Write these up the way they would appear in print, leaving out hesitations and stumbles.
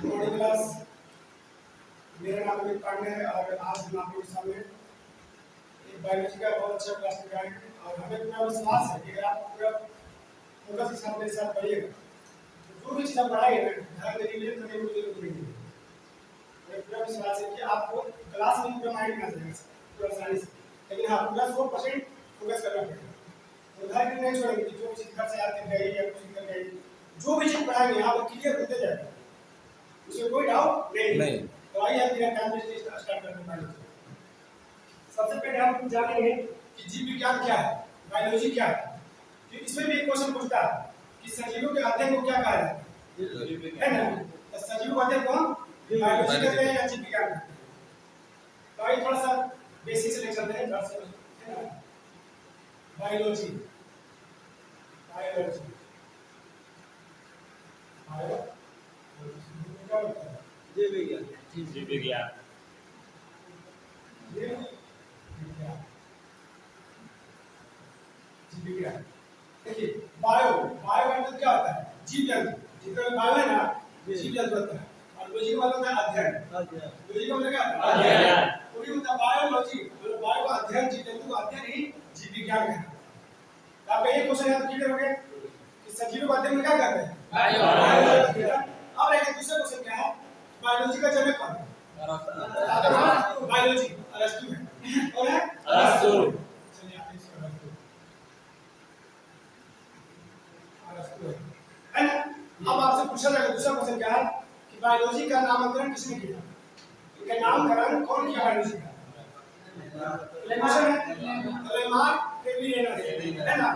Morning class. मेरा नाम अमित पांडे है और आज हम आपके सामने एक बायोलॉजी का बहुत अच्छा क्लास लेकर आए हैं और हमें पूरा विश्वास है कि अगर आप पूरा फोकस के साथ मेरे साथ पढ़िएगा तो जो भी चीज़ आप पढ़ाएंगे ना घर में रिलेट करने में जरूरत नहीं है। हमें पूरा विश्वास है कि आपको क्लास में पूरा माइंड में आ जाएगा पूरा आसानी से, लेकिन हाँ पूरा 100% फोकस करना पड़ेगा। तो घर में नहीं छोड़ेंगे कि जो चीज़ घर से आते गए या कुछ कर गए, जो भी चीज़ पढ़ाएंगे यहाँ पर क्लियर होते जाएगा, उसमें कोई डाउट नहीं। तो आइए हम बिना टाइम वेस्ट स्टार्ट करते हैं। सबसे पहले हम जानेंगे कि जीव विज्ञान क्या है, बायोलॉजी क्या है। तो इसमें भी एक क्वेश्चन पूछता है कि सजीवों के अध्ययन को क्या कहा जाता है ना। तो सजीवों का अध्ययन को बायोलॉजी कहते हैं या जीव विज्ञान कहते हैं। तो आइए थोड़ा सा बेसिक से ले चलते हैं घर से, है ना। बायोलॉजी बायोलॉजी क्या होता है? जीव विज्ञान। जीव विज्ञान देखिए बायो बायो का मतलब क्या होता है? जीव जंतु। जितना बायो है ना जीव जंतु होता है और लॉजी का मतलब है अध्ययन। लॉजी का मतलब क्या होता है? अध्ययन। तो ये होता है बायोलॉजी, मतलब बायो का अध्ययन, जीव जंतु का अध्ययन ही जीव विज्ञान है। तो आप ये क्वेश्चन याद क्लियर हो गया कि सजीवों का अध्ययन क्या करते हैं? बायोलॉजी। अब एक दूसरा क्वेश्चन क्या है? बायोलॉजी का जनक कौन है? बायोलॉजी अरस्तु है। कौन है? अरस्तु। चलिए आप इसको अरस्तु है ना। अब आपसे पूछा जाएगा दूसरा क्वेश्चन क्या है कि बायोलॉजी का नामकरण किसने किया? इनका नामकरण कौन किया बायोलॉजी का? लेमार्क क्वेविनेनस है ना।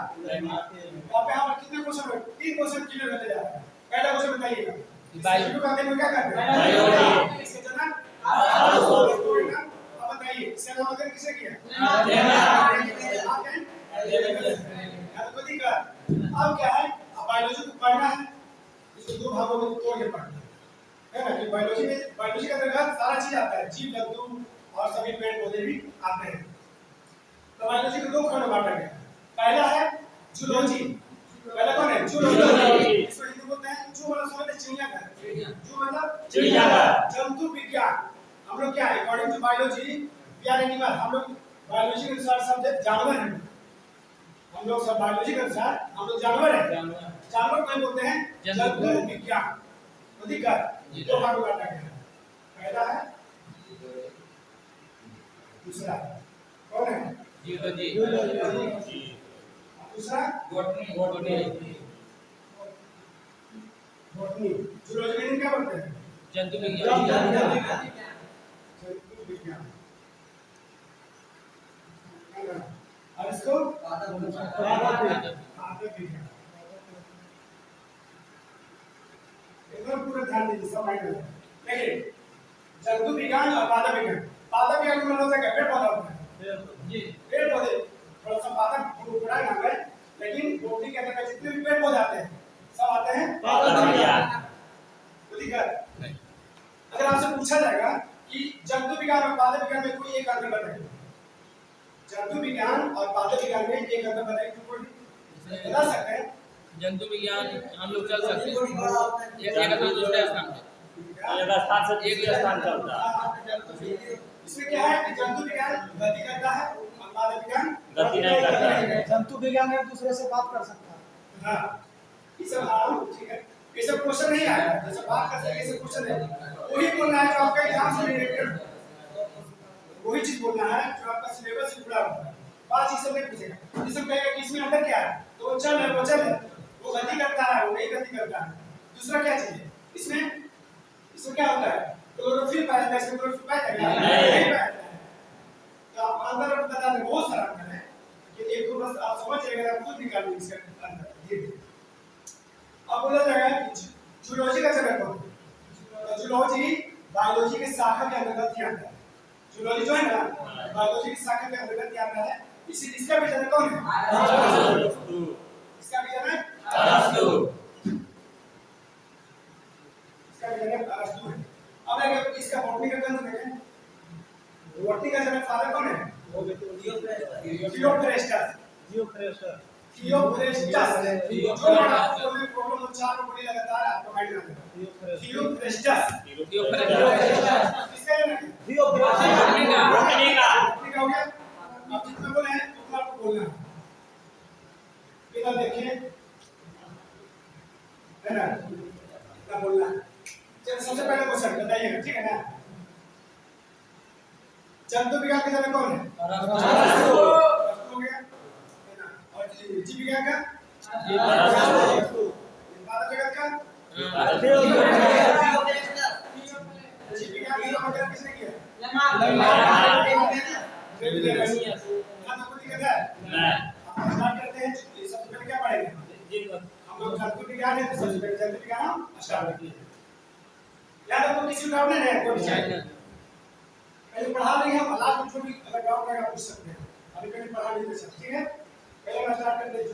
अब यहाँ पर कितने क्वेश्चन है? 3 क्वेश्चन क्लियर होते जा रहे हैं। पहला क्वेश्चन बताइएगा बायोलॉजी का अध्ययन क्या करते हैं? बायोलॉजी। इसके जनक अरस्तु। अब बताइए इसका नामकरण किसने किया? का। अब क्या है, अब बायोलॉजी को पढ़ना है, इसको 2 भागों में तोड़ के पढ़ना है ना। कि बायोलॉजी का अंतर्गत सारा चीज आता है, जीव जंतु और सभी पेड़ पौधे भी आते हैं। तो बायोलॉजी को 2 खंड में बांटा गया। पहला है जूलॉजी। पहला कौन है? जूलॉजी। इसको हिंदी बोलते हैं जू मतलब समझते चिड़ियाघर। जू मतलब चिड़ियाघर। जंतु विज्ञान हम लोग क्या है? According to biology we are animal. हम लोग बायोलॉजी के अनुसार सब्जेक्ट जानवर हैं। हम लोग सब बायोलॉजी के अनुसार हम लोग जानवर हैं। जानवर को बोलते हैं जंतु विज्ञान। अधिकार 2 भाग में बांटा गया है। पहला है, दूसरा कौन है? जूलॉजी। दूसरा बॉटनी। बॉटनी। जूलॉजी में क्या बोलते हैं? जंतु विज्ञान। जंतु विज्ञान। और इसको पादप विज्ञान। एकदम पूरा ध्यान दीजिए, सब माइंड में। देखिए जंतु विज्ञान और पादप विज्ञान। पादप विज्ञान का मतलब क्या? पेड़ पौधा होता है जी। पेड़ पौधे थोड़ा सा पादप पूरा नाम है, लेकिन बॉटनी के अंदर जितने भी पेड़ पौधे आते हैं सब आते हैं पादप विज्ञान। ठीक है। अगर आपसे पूछा जाएगा कि जंतु विज्ञान और पादप विज्ञान में कोई एक अंतर बताइए, जंतु विज्ञान और पादप विज्ञान में एक अंतर बताइए, तो कोई बता सकते हैं? जंतु विज्ञान हम लोग चल सकते हैं एक स्थान दूसरे स्थान पे, एक स्थान से एक स्थान चलता है। इसमें क्या है कि जंतु विज्ञान गति करता है और पादप विज्ञान गति नहीं करता है। जंतु विज्ञान एक दूसरे से बात कर सकता है। हाँ ये सब हाँ ठीक है। ये सब क्वेश्चन नहीं आया, जैसे बात कर सकते ये सब क्वेश्चन है। वही बोलना है जो आपका एग्जाम से रिलेटेड, वही चीज बोलना है जो आपका सिलेबस से जुड़ा हुआ है। बात ये सब नहीं पूछेगा। ये सब कहेगा कि इसमें अंदर क्या है, तो वो चल है, वो चल है, वो गति करता है, वो नहीं गति करता है। दूसरा क्या चीज है इसमें क्या होता है? क्लोरोफिल पाया जाता है, इसमें क्लोरोफिल पाया जाता है नहीं पाया जाता है। तो आप अंदर बता दें बहुत सारा अंतर है कि एक दो बस आप समझ जाएंगे, आप खुद निकाल लेंगे इसका अंतर। ये अब बोला जाएगा कि जूलॉजी का जनक कौन है? तो जूलॉजी बायोलॉजी के शाखा के अंतर्गत ही आता है। जूलॉजी जो है ना बायोलॉजी की शाखा के अंतर्गत ही आता है। इसका भी जनक कौन है? अरस्तु। इसका भी जनक अरस्तु। इसका भी जनक अरस्तु है। अब अगर इसका बॉटनी का ग्रंथ देखें, बॉटनी का जनक फादर कौन है? जियोफ्रेस्टस। थियोफ्रेस्टस जो आपको में प्रॉब्लम हो चार बड़ी लगातार आपको हाइड करना है थियोफ्रेस्टस किसका है ना ठीक हो गया अब जितना बोले हैं उतना आपको बोलना है इधर देखिए है ना इतना बोलना है चलिए सबसे पहले क्वेश्चन बताइएगा ठीक है ना जंतु विज्ञान के जनक कौन है अरस्तु हो गया है ना और जीव विज्ञान का मानव जगत का जीव विज्ञान का मतलब किसने किया यहाँ तो कोई दिक्कत है हम स्टार्ट करते हैं सबसे पहले क्या पढ़ेंगे हम लोग जंतु विज्ञान है तो सबसे पहले जंतु विज्ञान हम स्टार्ट करते हैं याद आपको किसी डाउट नहीं है कोई पहले पढ़ा लेंगे हम लास्ट में जो भी अगर डाउट रहेगा पूछ सकते हैं अभी पहले पढ़ा लेते हैं ठीक है पहले मैं स्टार्ट करते हैं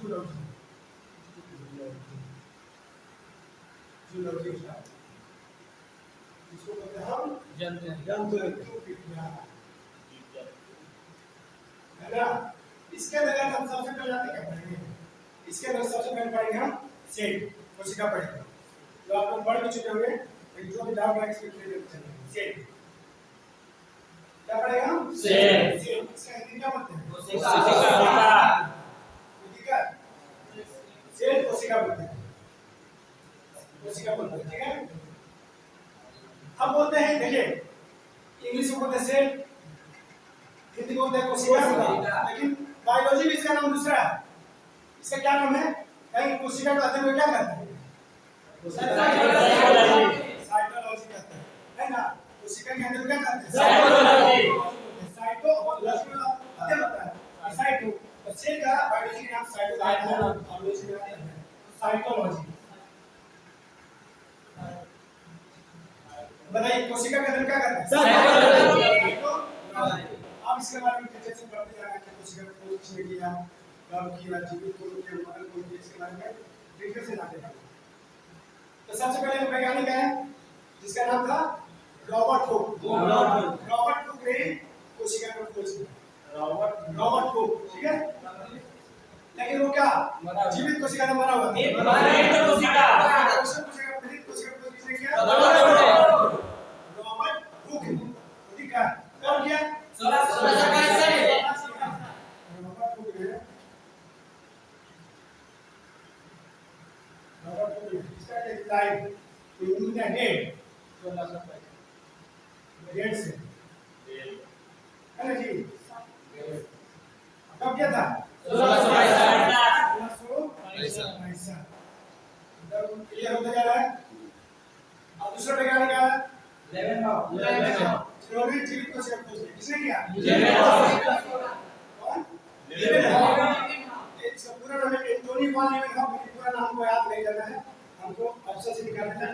जूलॉजी स्टार्ट इसको कहते हैं हम जंतु विज्ञान है ना इसके अंदर हम सबसे पहले आते क्या पढ़ेंगे इसके अंदर सबसे पहले पढ़ेंगे हम सेल कोशिका पढ़ेंगे जो आप लोग पढ़ भी चुके होंगे लेकिन जो भी डाउट है इसमें क्लियर चलेंगे सेल क्या पढ़ेगा हम सेल इसका हिंदी क्या बोलते हैं कोशिका सेल कोशिका बोलते हैं ठीक है हम बोलते हैं देखिए इंग्लिश में बोलते हैं सेल हिंदी में बोलते हैं कोशिका लेकिन बायोलॉजी में इसका नाम दूसरा है इसका क्या नाम है कहीं कोशिका को अध्ययन में क्या कहते हैं साइटोलॉजी कहते हैं है ना कोशिका के अंदर क्या कहते हैं साइटोलॉजी अध्ययन होता है साइटो तो सेल का बायोलॉजी का नाम साइटोलॉजी बताइए कोशिका के अंदर क्या करते हैं आप इसके बारे में डिटेल से पढ़ते जाना कि कोशिका को किसने किया कब किया जीवित को किया मरल को किया इसके बारे में डिटेल से जानते हैं तो सबसे पहले वैज्ञानिक है जिसका नाम था रॉबर्ट हुक ने कोशिका को खोज किया रॉबर्ट हुक ठीक है लेकिन वो क्या जीवित कोशिका ने मरा हुआ रॉबर्ट हुक ठीक है कब किया 1622 से है ना जी कब किया था 1622 क्लियर होता जा रहा है अब दूसरा वैज्ञानिक क्या है जिन्होंने जीवित कोशिका खोज की किसने किया कौन इसका पूरा नाम है एंटोनी वॉन लीवेनहॉफ पूरा नाम को याद नहीं करना है हमको ऑप्शन से निकालना है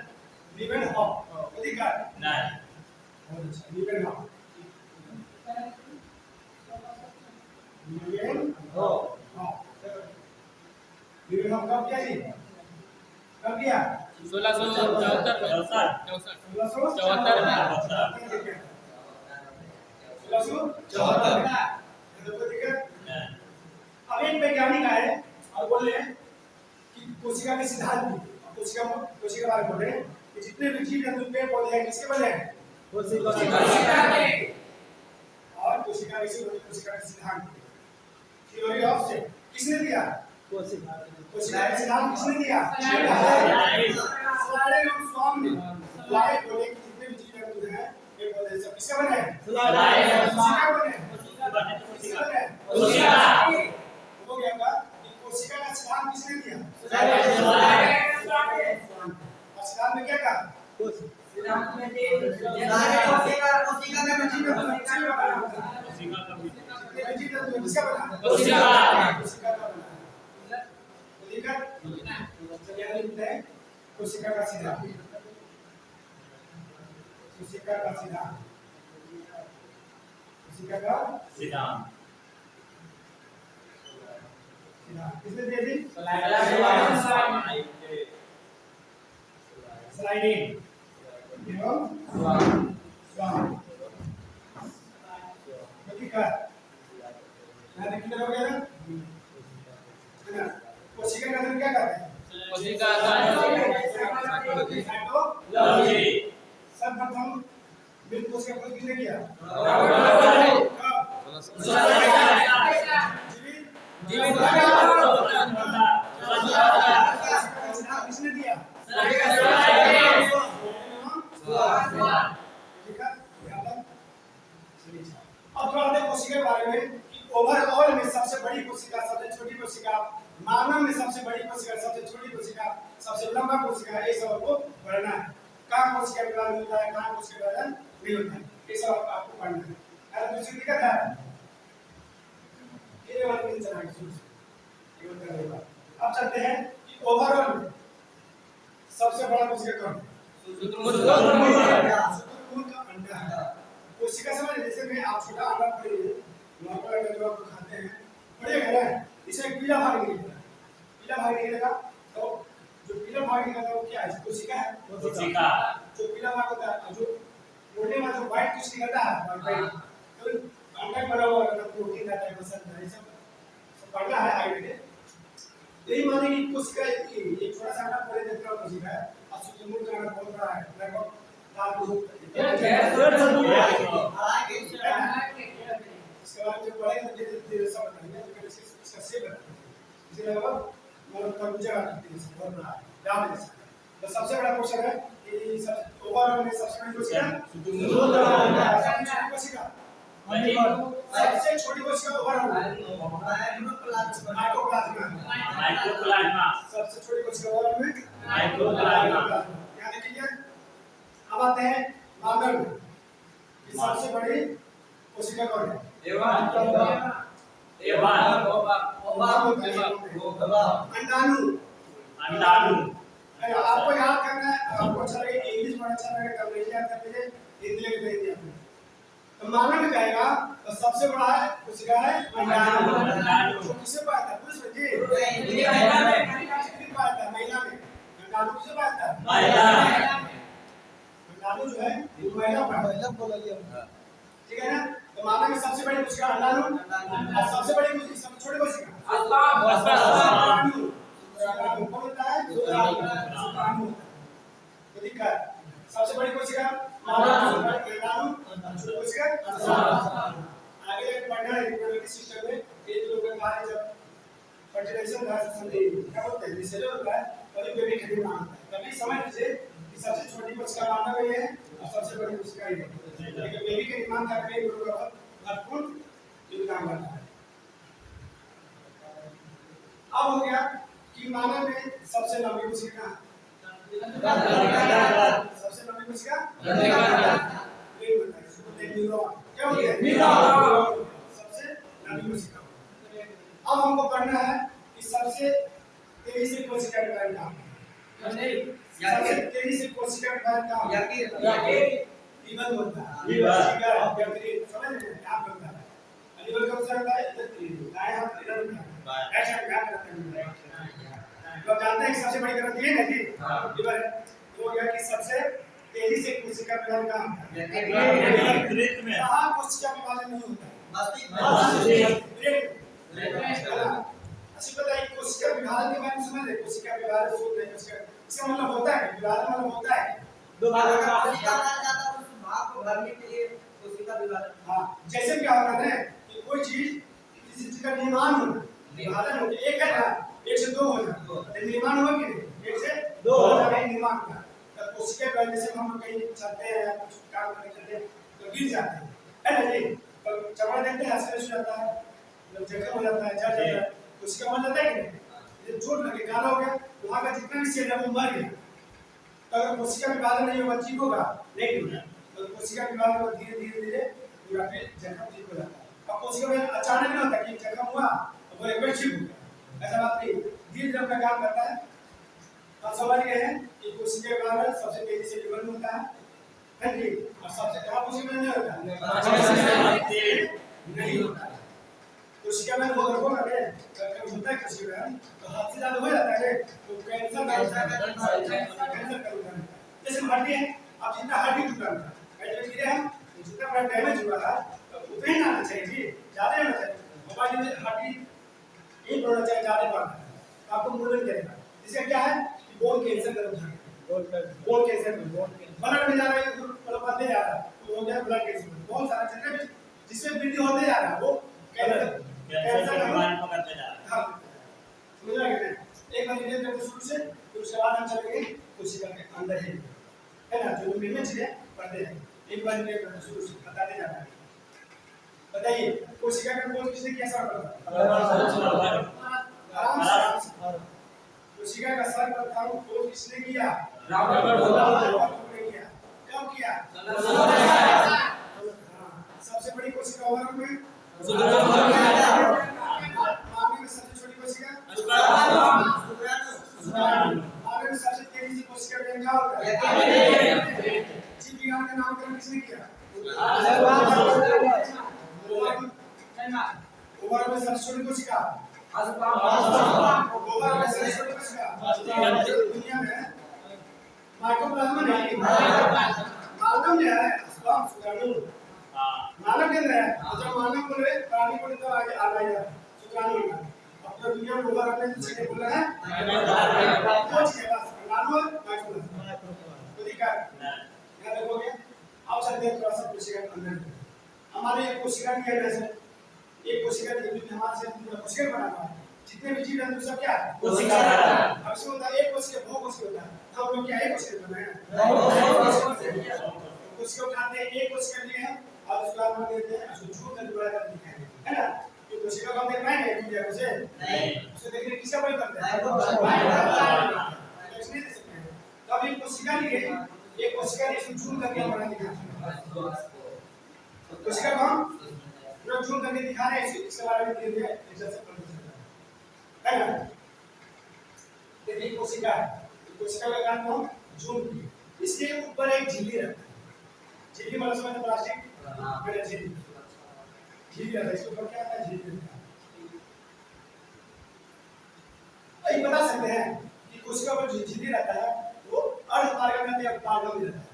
लीवेनहॉफ ठीक है नहीं बहुत अच्छा लीवेनहॉफ लीवेनहॉफ कब किया जी कब किया 1674 अब एक वैज्ञानिक आए और बोले कि कोशिका के सिद्धांत कोशिका के बारे में बोले कि जितने भी जीव जंतु पेड़ पौधे हैं किसके बने हैं कोशिका के और कोशिका के सिद्धांत थ्योरी ऑफ सेल किसने दिया कोशिका के सिद्धांत किसने दिया स्वामी ने बोले कि जितने भी जीव जंतु हैं पेड़ पौधे सब किसके बने हैं कोशिका बने हो गया का कि कोशिका का सिद्धांत किसने दिया सिद्धांत में क्या कहा सिद्धांत में कोशिका में जीव किसका बना कोशिका का बना ठीक है चलिए हम लिखते हैं कोशिका का सिद्धांत कोशिका का सिद्धांत किसने दिया जी स्लाइडिंग ठीक है मैं कितना हो गया ना सुना, कोशिका के अंदर क्या करते हैं? कोशिका साइटोप्लाज्म। सर्वप्रथम मिल्क कोशिका खोज किसने किया? किसने दिया? अब थोड़ा देखें कोशिका के बारे में कि ओवरऑल में सबसे बड़ी कोशिका, सबसे छोटी कोशिका, मानव में सबसे बड़ी कोशिका, सबसे छोटी कोशिका, सबसे लंबा कोशिका, ये सब आपको पढ़ना है। कहाँ कोशिका विभाजन होता है, कहाँ कोशिका विभाजन नहीं होता है, ये सब आपको पढ़ना है। अगर दूसरी दिक्कत है ये वाला नहीं चला है। अब चलते हैं कि ओवरऑल में सबसे बड़ा कोशिका कौन है? शुतुरमुर्ग का अंडा है। कोशिका समझ, जैसे में आप छोटा अंडा पकड़िए, नॉर्मल अंडा जो आप खाते हैं, पड़ेगा ना, इसे एक पीला भाग निकलेगा। पीला भाग निकलेगा तो जो पीला भाग निकलेगा वो क्या है? कोशिका है। कोशिका जो पीला भाग होता है, जो मोटे में जो व्हाइट कुछ निकलता है, व्हाइट तो अंडा बना हुआ है, प्रोटीन रहता है, मसल है, सब पढ़ना है आगे में। यही माने कि कोशिका ये छोटा सा अंडा पड़े देखते हो कोशिका है, और शुतुरमुर्ग का अंडा बहुत बड़ा है, लगभग 4 इसके बाद जब पढ़ेंगे तो धीरे-धीरे सब बताएंगे, लेकिन इसका शेप है इसीलिए लगभग मतलब तरबूजा का बहुत बड़ा है, ध्यान देना। तो सबसे बड़ा क्वेश्चन है कि सब ओवरऑल में सबसे बड़ी कोशिका सबसे छोटी कोशिका ओवरऑल माइक्रोप्लाज्मा। सबसे छोटी कोशिका ओवरऑल में माइक्रोप्लाज्मा। याद रखिए। अब आते हैं मानव में सबसे बड़ी कोशिका कौन है? अंडाणु। आपको याद करना है, आपको अच्छा लगे इंग्लिश में अच्छा लगे अंग्रेजी याद कर लीजिए, हिंदी में नहीं दिया तो मानव में कहेगा तो सबसे बड़ा है कोशिका है अंडाणु। जो किसे पाता है? पुरुष में जी, महिला में पाता है, महिला में। अंडाणु किसे पाता है? महिला में। अंडाणु जो है वो महिला पाता है, ठीक है ना? तो मानव में सबसे बड़ी कोशिका अंडाणु और सबसे बड़ी कोशिका, सबसे छोटी कोशिका अंडाणु। कौन होता है? शुक्राणु। तो दिक्कत सबसे बड़ी कोशिका अंडाणु, छोटी कोशिका आगे पढ़ना है रिप्रोडक्टिव सिस्टम में। ये जो लोग का है जब फर्टिलाइजेशन का संधि क्या होता है, रिसेलर होता है, तभी बेबी खरीद मांगता है। तभी समझ लीजिए कि सबसे छोटी कोशिका मानव ये है और सबसे बड़ी कोशिका ये है। लेकिन बेबी के निर्माण करने में लोगों का महत्वपूर्ण योगदान रहता है। अब हो गया कि मानव में सबसे लंबी कोशिका सबसे लंबी कोशिका क्या होती है? सबसे लंबी कोशिका। अब हमको पढ़ना है कि सबसे तेजी से कोशिका विभाजन का, सबसे तेजी से कोशिका विभाजन का लीवर होता है। लीवर समझ रहे हैं क्या होता है? लीवर कब से होता है? इधर दाएं हाथ इधर होता है, ऐसा क्या करते हैं लोग जानते हैं। सबसे बड़ी ग्रंथि है ना जी लीवर। तो यह कि सबसे तेजी से कोशिका विभाजन का कहाँ कोशिका विभाजन नहीं होता है? अच्छी बताइए कोशिका विभाजन के बारे में समझ रहे? कोशिका विभाजन इसका मतलब होता है विभाजन मतलब होता है दो भागों में कोशिका जाता है, उस भाग को भरने के लिए कोशिका विभाजन। हाँ, जैसे क्या होता है कि कोई चीज किसी चीज का निर्माण हो, विभाजन हो, एक है ना, एक से दो हो जाए, निर्माण हुआ कि नहीं? एक से दो हो जाए निर्माण हुआ। तो कोशिका विभाजन से हम कहीं चलते हैं, कुछ काम करने चलते हैं तो गिर जाते हैं, है ना जी? तो चमड़ा देखते हैं असर हो जाता है, जब जख्म हो जाता है, जल जाता है, कोशिका मर जाता है कि नहीं? जब चोट लगे, काला हो गया, वहाँ का जितना भी सेल है वो मर गया। तो अगर कोशिका विभाजन नहीं होगा ठीक होगा? नहीं होगा। तो कोशिका विभाजन को धीरे धीरे धीरे पूरा फिर जख्म ठीक हो जाता है। अब कोशिका विभाजन अचानक नहीं होता कि जख्म हुआ तो वो एक बार ठीक हो गया, ऐसा बात नहीं। धीरे धीरे अपना काम करता है। अब समझ गए हैं कि कोशिका विभाजन सबसे तेजी से विभाजन होता है जी, और सबसे कहाँ कोशिका विभाजन नहीं होता नहीं होता। कोशिका में अगर होगा ना होता है कोशिका में तो हाथ से ज्यादा हो जाता है तो कैंसर का जैसे हड्डी है, अब जितना हड्डी टूटा है गिरे हम जितना बड़ा डैमेज हुआ है तो उतना ही ना आना चाहिए जी, ज्यादा होना चाहिए। मोबाइल में हड्डी एक होना चाहिए, ज्यादा बढ़ना है आपको मूवमेंट करेगा। इसका क्या है कि बोन कैंसर तरफ जाएगा, बोन कैंसर ब्लड में जा रहा है, मतलब बढ़ते जा रहा है तो हो गया ब्लड कैंसर। बहुत सारा चल रहा है जिसमें वृद्धि होते जा रहा है वो कैंसर कैंसर बीमारी पकड़ते जा रहा है। हाँ समझ रहे हैं। एक बार ये करते शुरू से फिर उसके बाद हम चलेंगे कोशिका के अंदर है ना, जो में चीजें पढ़ते हैं। एक बार ये करते शुरू से बताते जाना है। बताइए कोशिका का कोष किसने किया सर्वप्रथम? आराम से। कोशिका का सर्वप्रथम खोज किसने किया? कब किया? सबसे बड़ी कोशिका ओवरऑल में मानव में सबसे छोटी कोशिका मानव में सबसे तेजी से कोशिका क्या होता है? जीव विज्ञान का नामकरण किसने किया? ओवरऑल में सबसे छोटी कोशिका ओवरऑल में सबसे छोटी कोशिका दुनिया में माइक्रोप्लाज्मा नहीं मानव में है स्पर्म शुक्राणु मानव के अंदर है। तो जब मानव बोले प्राणी बोले तो आगे आ जाएगा शुक्राणु होगा। अब तो दुनिया में ओवरऑल में जिसने बोला है दो चीजें बस शुक्राणु और माइक्रोप्लाज्मा तो दिखा याद रखोगे। अब चलते हैं थोड़ा सा कोशिका के अंदर। हमारे एक कोशिका की है जैसे एक कोशिका की हमारे से पूरा कोशिका बना हुआ है। जितने भी जीव जंतु सब क्या है कोशिका है। अब इसमें होता है एक कोशिका बहु कोशिका होता है। तो हम लोग क्या एक कोशिका बना है कोशिका उठाते हैं एक कोशिका लिए हैं और उसको हम देते हैं उसको छू कर दोबारा कर दिखाएंगे है ना। तो कोशिका को हम देख पाएंगे मीडिया को से नहीं उसको देखने किसका प्रयोग करते हैं इसमें दे सकते हैं। तो अब एक कोशिका लिए एक कोशिका इसको छू करके हम बना दिखाते हैं। कोशिका को हम पूरा छू करके दिखा रहे हैं इसके बारे में धीरे-धीरे जैसे पता चलता है ना। देखिए कोशिका है कोशिका का काम हम जूम इसके ऊपर एक झिल्ली रखते हैं। झिल्ली मतलब समझ प्लास्टिक मेरा झिल्ली झिल्ली है इसके ऊपर क्या आता है झिल्ली ये बता सकते हैं कि कोशिका पर जो झिल्ली रहता है वो अर्धपारगम्य या पारगम्य रहता है।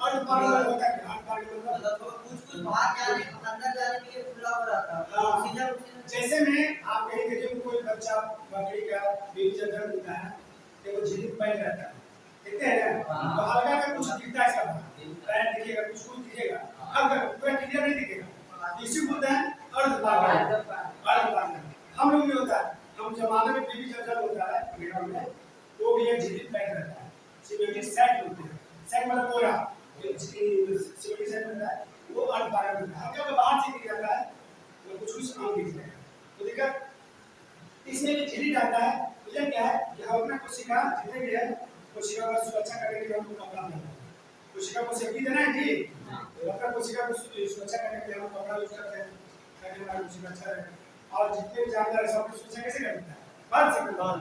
अर्धपारगम्य होता है अर्धपारगम्य मतलब कुछ बाहर जाने अंदर जाने के लिए खुला हो रहता है। जैसे में आप कहीं देखिए कोई बच्चा बकरी का बेबी जब जन्म लेता है तो वो झिल्ली पहन रहता है देखते हैं ना तो हल्का का कुछ दिखता है इसका पैर दिखेगा कुछ दिखेगा अब पूरा क्लियर नहीं दिखेगा इसी को बोलते हैं अर्धपारगम्य। हम लोग भी होता है हम जमाने में बेबी जब जन्म होता है पेट में तो भी एक झिल्ली पहन रहता है सिमेट्रिक सेट होते हैं। सेट मतलब पूरा सिमेट्रिक सेट होता है वो अर्धपारगम्य है। जब बाहर से दिख जाता है तो कुछ आम दिख जाएगा तो देखा इसमें जो झिल्ली डालता है तो क्या है कि हम अपना कोशिका जितने भी है कोशिका का सुरक्षा करने के लिए हमको कपड़ा देना है। कोशिका को सेफ्टी देना है जी तो अपना कोशिका को सुरक्षा करने के लिए हम कपड़ा यूज करते हैं ताकि हमारी कोशिका अच्छा रहे। और जितने भी जानवर है सब सुरक्षा कैसे करते हैं बात से करते हैं।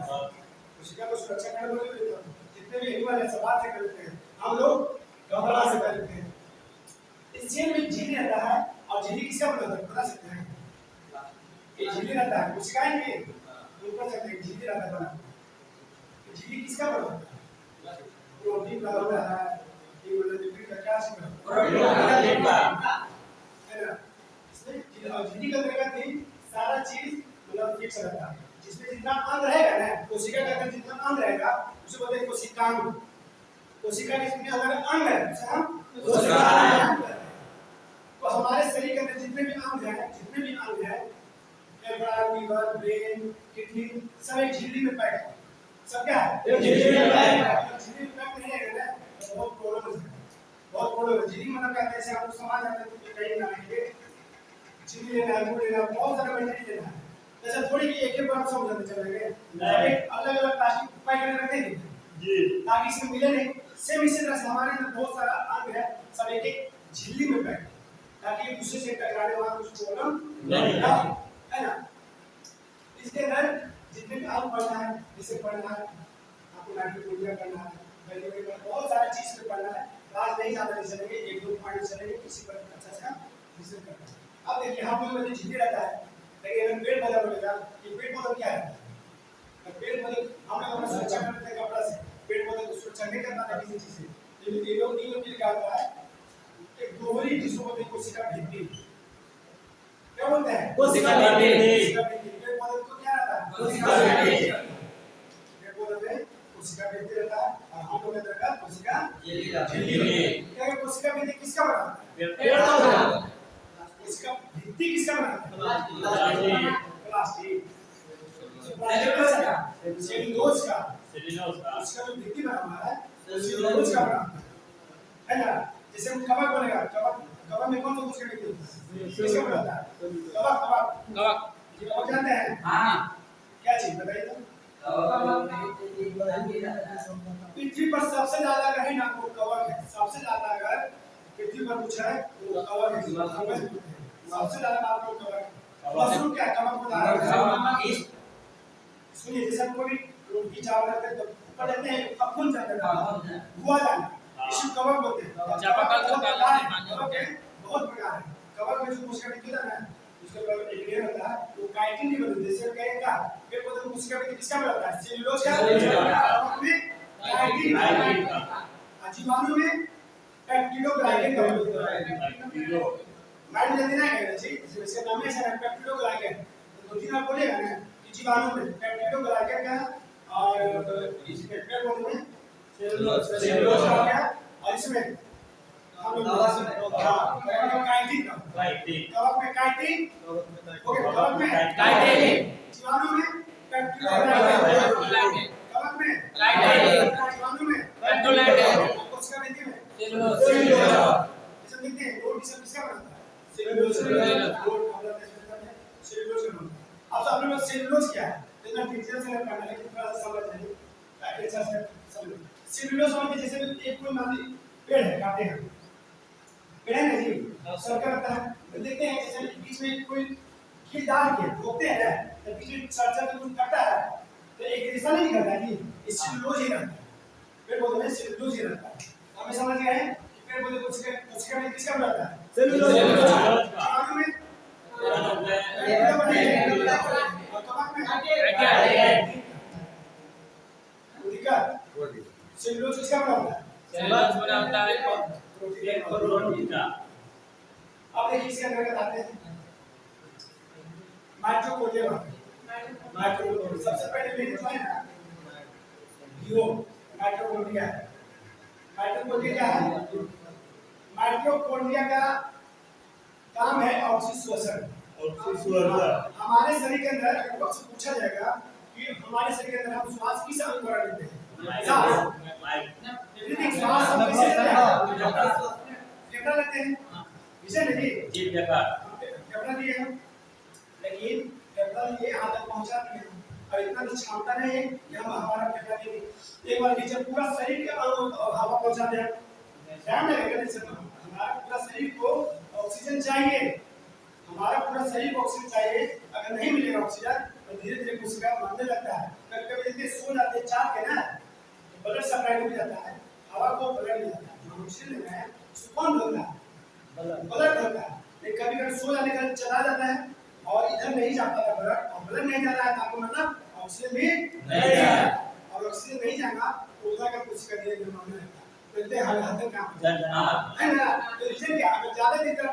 कोशिका को सुरक्षा करने के लिए जितने भी एनिमल है सब बात से करते हैं हम लोग कपड़ा से करते हैं। इस जेल में झिल्ली रहता है और झिल्ली किसका बता सकते हैं ये झिल्ली रहता है कोशिकाएं नहीं ऊपर से झिल्ली रहता है बना झिल्ली किसका बना होता है प्रोटीन का होता है ये मतलब लिपिड का क्या से प्रोटीन का है ना। इसमें झिल्ली का रहेगा कि सारा चीज मतलब फिक्स रहता है जिसमें जितना अंग रहेगा ना कोशिका का अंदर जितना अंग रहेगा उसे बोलते हैं कोशिकांग। कोशिका के जितने अंदर अंग है उसे हम कोशिकांग। तो हमारे शरीर के अंदर जितने भी अंग है लीवर ब्रेन किडनी सब एक झिल्ली में पैक है। सब क्या है झिल्ली में पैक नहीं है ना बहुत प्रॉब्लम है। झिल्ली मतलब कहते हैं जैसे आप समाज जाते हैं तो कहीं ना कहीं चीनी लेना है गुड़ लेना है बहुत सारा मटेरियल लेना है जैसे थोड़ी की एक बार समझते चलेंगे अलग अलग प्लास्टिक पैक करके रखते हैं जी ताकि इसमें मिले नहीं। सेम इसी तरह से हमारे अंदर बहुत सारा अंग है सब एक एक झिल्ली में पैक ताकि एक दूसरे से टकराने वाला कुछ प्रॉब्लम नहीं है ना। इसके अंदर जितने भी अंग पढ़ना है जिसे पढ़ना है आपको नाइट्रोजन करना है वैल्यूएबल बहुत सारे चीज पे पढ़ना है। आज नहीं ज्यादा चलेंगे एक दो पॉइंट चलेंगे किसी पर अच्छा सा डिस्कस करना है। अब देखिए हम लोग में झिल्ली रहता है लेकिन अगर पेड़ पौधा बोलेगा कि पेड़ पौधा क्या है पेड़ पौधे हम लोग अपना सुरक्षा करते हैं कपड़ा से पेड़ पौधे को सुरक्षा नहीं कर पाता किसी चीज से लेकिन ये लोग क्या होता है एक दोहरी जिसको बोलते हैं कोशिका भित्ति क्या बोलते हैं कोशिका भित्ति। पेड़ पौधे को क्या रहता है कोशिका वृद्धि। पेड़ पौधे में कोशिका वृद्धि रहता है और हम लोग के अंदर का कोशिका झिल्ली झिल्ली। क्या है कोशिका वृद्धि किसका बनाता है? पेड़ पौधा। कोशिका वृद्धि किसका बनाता है? प्लास्टिक। सेल्यूलोज का। सेल्यूलोज का। सेल्यूलोज का। उसका जो वृद्धि बना हुआ है सेल्यूलोज का बना है ना। जैसे हम कवक बनेगा, कवक कवक में कौन सा कोशिका वृद्धि होता है? किसका बनाता है? कवक कवक कवक। कवक जानते हैं? हाँ। क्या चीज बताइए तो? पृथ्वी पर सबसे ज्यादा कहीं ना वो कवक है। सबसे ज्यादा अगर पृथ्वी पर कुछ है वो कवक है। सबसे ज्यादा बात वो कवक है। मशरूम क्या कवक बता रहा है? सुनिए जैसे हम कोई रोटी चावल रखते हैं तो ऊपर देते हैं फूल जाता है हुआ जाना इसे कवक बोलते हैं। चापाकल से कवक डालते हैं पानी कवक के बहुत प्रकार है। कवक में जो कोशिका वृद्धि होता है ना उसके ऊपर एक लेयर होता है वो काइटिन की बनती है। जैसे कहेगा पेड़ पौधे में कोशिका वृद्धि किसका बनता है? सेल्यूलोज का। कवक में काइटिन का। जीवाणु में पेप्टिडोग्लाइकेन का बनता है। माइंड जल्दी ना कहना चाहिए इसका नाम है सर पेप्टिडोग्लाइकेन। तो दो तीन आप बोलेगा ना जीवाणु में पेप्टिडोग्लाइकेन का और इसमें पेड़ पौधे में सेल्यूलोज का हो गया और इसमें हम लोग काइटिन का कवक में काइटिन ओके कवक में काइटिन। जीवाणु में पेप्टिडोग्लाइकेन कवक में काइटिन। जीवाणु में पेप्टिडोग्लाइकेन। कोशिका वृद्धि में सेल्यूलोज। जैसे लिखते हैं रोड किसका बनता है? सेल्यूलोज का बनता है। सेल्यूलोज का बनता है। अब सब लोग सेल्यूलोज क्या है इतना डिटेल से नहीं पढ़ना लेकिन थोड़ा सा समझ जाइए ताकि अच्छा से समझ। सेल्यूलोज मतलब जैसे एक कोई मान ली पेड़ है काटे हैं पेड़ है ना जी सर्कल रहता है तो देखते हैं जैसे बीच में कोई कील डाल के रोकते हैं ना तो बीच में सर्कल में कुछ कटता है तो एक रेशा नहीं निकलता है जी ये सेल्यूलोज ही रहता है। पेड़ पौधे में सेल्यूलोज ही रहता है। हमें समझ गए हैं कि पेड़ पौधे कोशिका में किसका बनता है? सेल्यूलोज का। जीवाणु में सेल्यूलोज किसका बना होता है? सेल्यूलोज बना होता है प्रोटीन का। अब देखिए इसके अंतर्गत आते हैं माइटोकॉन्ड्रिया। माइटोकॉन्ड्रिया सबसे पहले लेके जो है ना यो माइटोकॉन्ड्रिया है। माइटोकॉन्ड्रिया क्या है? माइटोकॉन्ड्रिया का काम है ऑक्सीश्वसन। हमारे शरीर के अंदर अगर आपसे पूछा जाएगा कि हमारे शरीर के अंदर हम श्वास किस अंग द्वारा लेते हैं? सांस। लेकिन श्वास हम कैसे लेते हैं? फेफड़ा लेते हैं। विषय नहीं जी फेफड़ा लिए हम लेकिन फेफड़ा लिए यहाँ तक पहुँचा दिए और इतना तो क्षमता नहीं है कि हम हमारा फेफड़ा लिए एक बार नीचे पूरा शरीर के हवा पहुँचा दें टाइम लगेगा। जैसे हमारा पूरा शरीर को ऑक्सीजन चाहिए। हमारा पूरा शरीर को ऑक्सीजन चाहिए। अगर नहीं मिलेगा ऑक्सीजन तो धीरे धीरे कोशिका मरने लगता है। कभी कभी देखिए सो जाते हैं चार के ना ब्लड सप्लाई रुक जाता है हवा को ब्लड नहीं जाता है। जो ऑक्सीजन ले रहे हैं उसको कौन ढोता है? ब्लड ढोता है। लेकिन कभी कभी सो जाने का चला जाता है और इधर नहीं जाता है ब्लड और ब्लड नहीं जा रहा है तो आपको मतलब ऑक्सीजन भी नहीं जा रहा है और ऑक्सीजन नहीं जाएगा तो उधर का कोशिका धीरे धीरे मरने लगता है। तो इतने हालत काम है ना। तो रीजन क्या अगर ज्यादा देर तक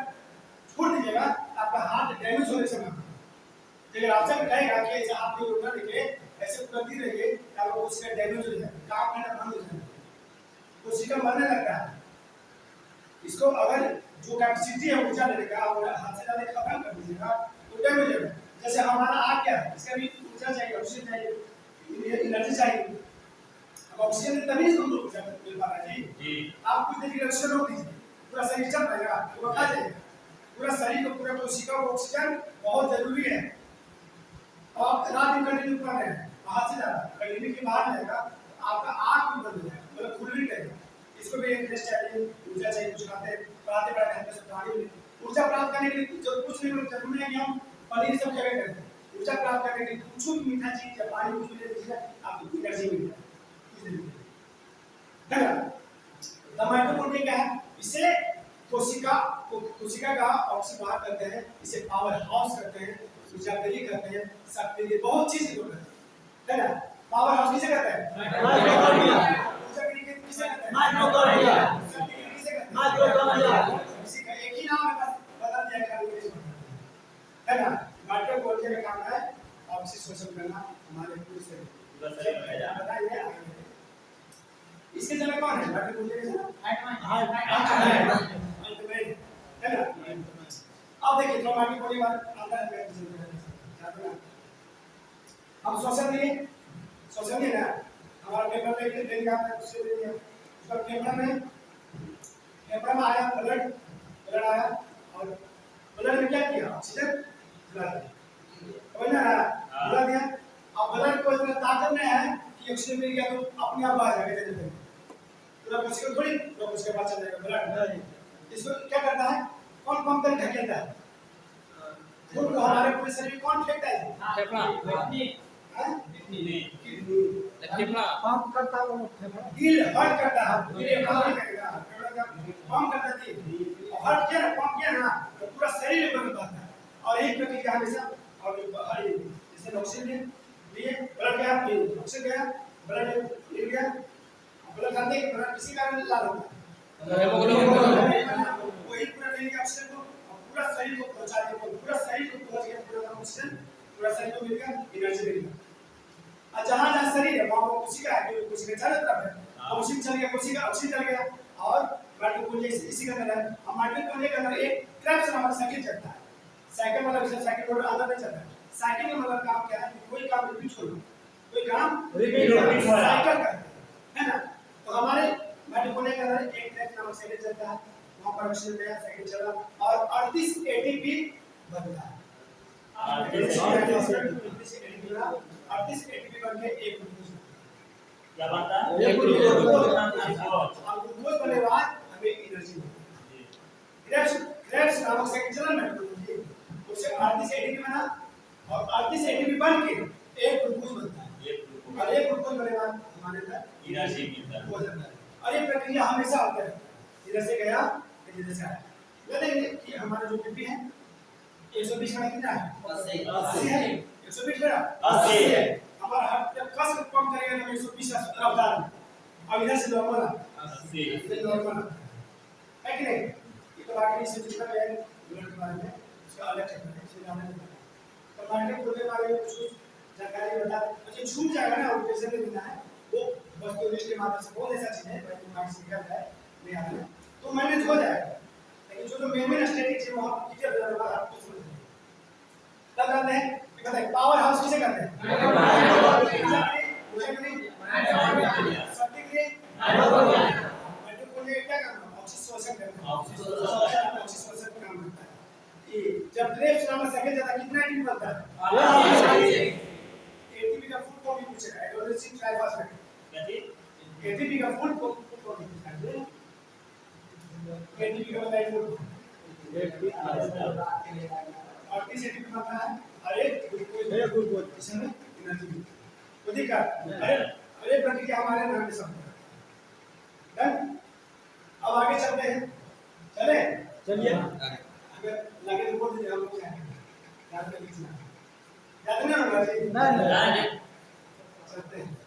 छोड़ दीजिएगा आपका हार्ट डैमेज होने से मरता है। लेकिन आपसे कहेगा कि ऐसे आप लोग रुकना देखिए ऐसे करती रहिए आपको कोशिका डैमेज हो जाएगा काम करना बंद हो जाएगा कोशिका मरने लगता है। इसको अगर जो कैपेसिटी है ऊर्जा लेने का और हाथ से ज्यादा खत्म कर दीजिएगा तो डैमेज हो जाएगा। जैसे हमारा आग क्या है इसका भी ऊर्जा चाहिए ऑक्सीजन चाहिए एनर्जी चाहिए। अब ऑक्सीजन तभी तुम लोग ऊर्जा मिल पा रहा है जी। आप कुछ देर के लिए ऑक्सीजन रोक दीजिए पूरा शरीर चल पाएगा वो खा जाएगा। पूरा शरीर को पूरा कोशिका को ऑक्सीजन बहुत जरूरी है। आप रात दिन कंटिन्यू कर रहे हैं बाहर से ज्यादा कंटिन्यू के बाहर जाएगा आपका आँख भी बंद हो जाएगा मतलब खुल नहीं रहेगा। इसको भी एक रेस्ट चाहिए ऊर्जा चाहिए। कुछ खाते पढ़ाते पढ़ाते पानी ऊर्जा प्राप्त करने के लिए जो कुछ नहीं जरूरी है कि हम पनीर सब जगह करते हैं। ऊर्जा प्राप्त करने के लिए कुछ भी मीठा चीज या पानी कुछ भी ले लीजिए आपको एनर्जी मिलेगा। माइटोकॉन्ड्रिया क्या है? इसे कोशिका का ऑक्सीजन बाहर करते हैं इसे पावर हाउस करते हैं ऊर्जा देरी करते हैं शक्ति देरी बहुत चीज करते हैं है ना। पावर हाउस किसे कहते हैं? माइटोकॉन्ड्रिया। ऊर्जा देरी किसे कहते हैं? माइटोकॉन्ड्रिया। शक्ति देरी किसे कहते हैं? माइटोकॉन्ड्रिया। इसी का एक ही नाम है बस बदल दिया है ना। माइटोकॉन्ड्रिया का काम है ऑक्सीजन शोषण करना हमारे पूरे शरीर पूरा शरीर में जाना। बताइए इसके जगह कौन है बाकी बोलिए है ना अब देखिए ट्रॉमेटिक बॉडी बात आता है हम श्वसन दिए ना हमारा पेपर लेके देंगे आपने उससे देंगे उसका पेपर में आया ब्लड आया और ब्लड में क्या किया ऑक्सीजन दिला दिया समझ में आ रहा दिला दिया अब ब्लड को इतना ताकत नहीं है कि ऑक्सीजन मिल गया तो अपने आप आ जाएगा जल्दी पूरा कुछ को थोड़ी पूरा कुछ के बाद चल जाएगा ब्लड इसको क्या करता है कौन पंप कर ढकेलता है खून को हमारे पूरे शरीर कौन फेंकता है फेफड़ा फेफड़ा पंप करता है वो फेफड़ा दिल हर्ट करता है दिल काम नहीं करेगा पंप करता है हर्ट किया ना पंप किया ना तो पूरा शरीर में बंद पाता है और यही प्रक्रिया हमेशा और जैसे ऑक्सीजन लिए ब्लड गया ऑक्सीजन गया ब्लड ले गया ब्लड जानते हैं ब्लड किसी कारण लाल होता है वही पूरा लेंगे ऑक्सीजन को पूरा शरीर को पहुंचा देंगे पूरा शरीर को पहुंच गया पूरा ऑक्सीजन पूरा शरीर को मिल गया एनर्जी मिल गया और जहां शरीर है वहां उसी का चारों तरफ है ऑक्सीजन चल गया उसी का ऑक्सीजन चल गया और माइटोकॉन्ड्रिया इसी का अंदर है और माइटोकॉन्ड्रिया के अंदर एक क्रेब्स नामक साइकिल चलता है साइकिल मतलब इसे साइकिल रोड अंदर नहीं चलता है साइकिल का मतलब काम क्या है कोई काम रिपीट होना कोई काम रिपीट साइकिल करते है ना तो हमारे माइटोकॉन्ड्रिया के अंदर एक क्रेब्स नामक साइकिल चलता है वहां पर ऑक्सीजन गया साइकिल चला और 38 एटीपी बनता है 38 एटीपी बन के एक ग्लूकोज क्या बनता है एक ग्लूकोज बने बाद हमें एनर्जी मिलती है क्रेब्स नामक साइकिल चला माइटोकॉन्ड्रिया उससे 38 एटीपी बना और 38 एटीपी बन के एक ग्लूकोज बनता है और एक ग्लूकोज बने बाद हमारे अंदर एनर्जी मिलता है हो जाता है और ये प्रक्रिया हमेशा होता है इधर से गया इधर से आया देखिए कि हमारा जो बीपी है 120 का कितना है 80 है 120 का 80 है हमारा हार्ट जब कस पंप करेगा ना 120 का रफ्तार अब इधर से नॉर्मल है 80 नॉर्मल है कि नहीं ये तो बाकी से जितना है ब्लड के बारे में उसका अलग चैप्टर है इसलिए हमें तो मार्केट को के बारे में कुछ जानकारी बता अच्छा छूट जाएगा ना और कैसे देना है वो बस तो लिस्ट के माध्यम से बहुत ऐसा चीज है भाई मार्क्स निकल जाए नहीं आ रहा तो मैनेज हो जाएगा लेकिन जो मेन स्टैटिक है वहां टीचर देने वाला आपको समझ नहीं तब कहते हैं कि कहते हैं पावर हाउस किसे कहते हैं मुझे नहीं शक्ति के माइटोकॉन्ड्रिया क्या काम है ऑक्सीजन शोषण करता है ऑक्सीजन शोषण का काम करता है ये जब क्रेब्स नामक साइकिल जाता है कितना एटीपी बनता है एटीपी का फुल फॉर्म भी पूछेगा एडोलेसिन ट्राइफॉस्फेट क्या चीज एटीपी का फुल फॉर्म पूछेगा एटीपी का बताइए फुल और किस एटीपी बनता है अरे ग्लूकोज इसमें एनर्जी तो देखा अरे प्रक्रिया हमारे नाम के साथ डन अब आगे चलते हैं चले चलिए अगर लगे तो बोल दीजिए हम लोग क्या करेंगे याद कर लीजिए याद नहीं होगा जी नहीं चलते हैं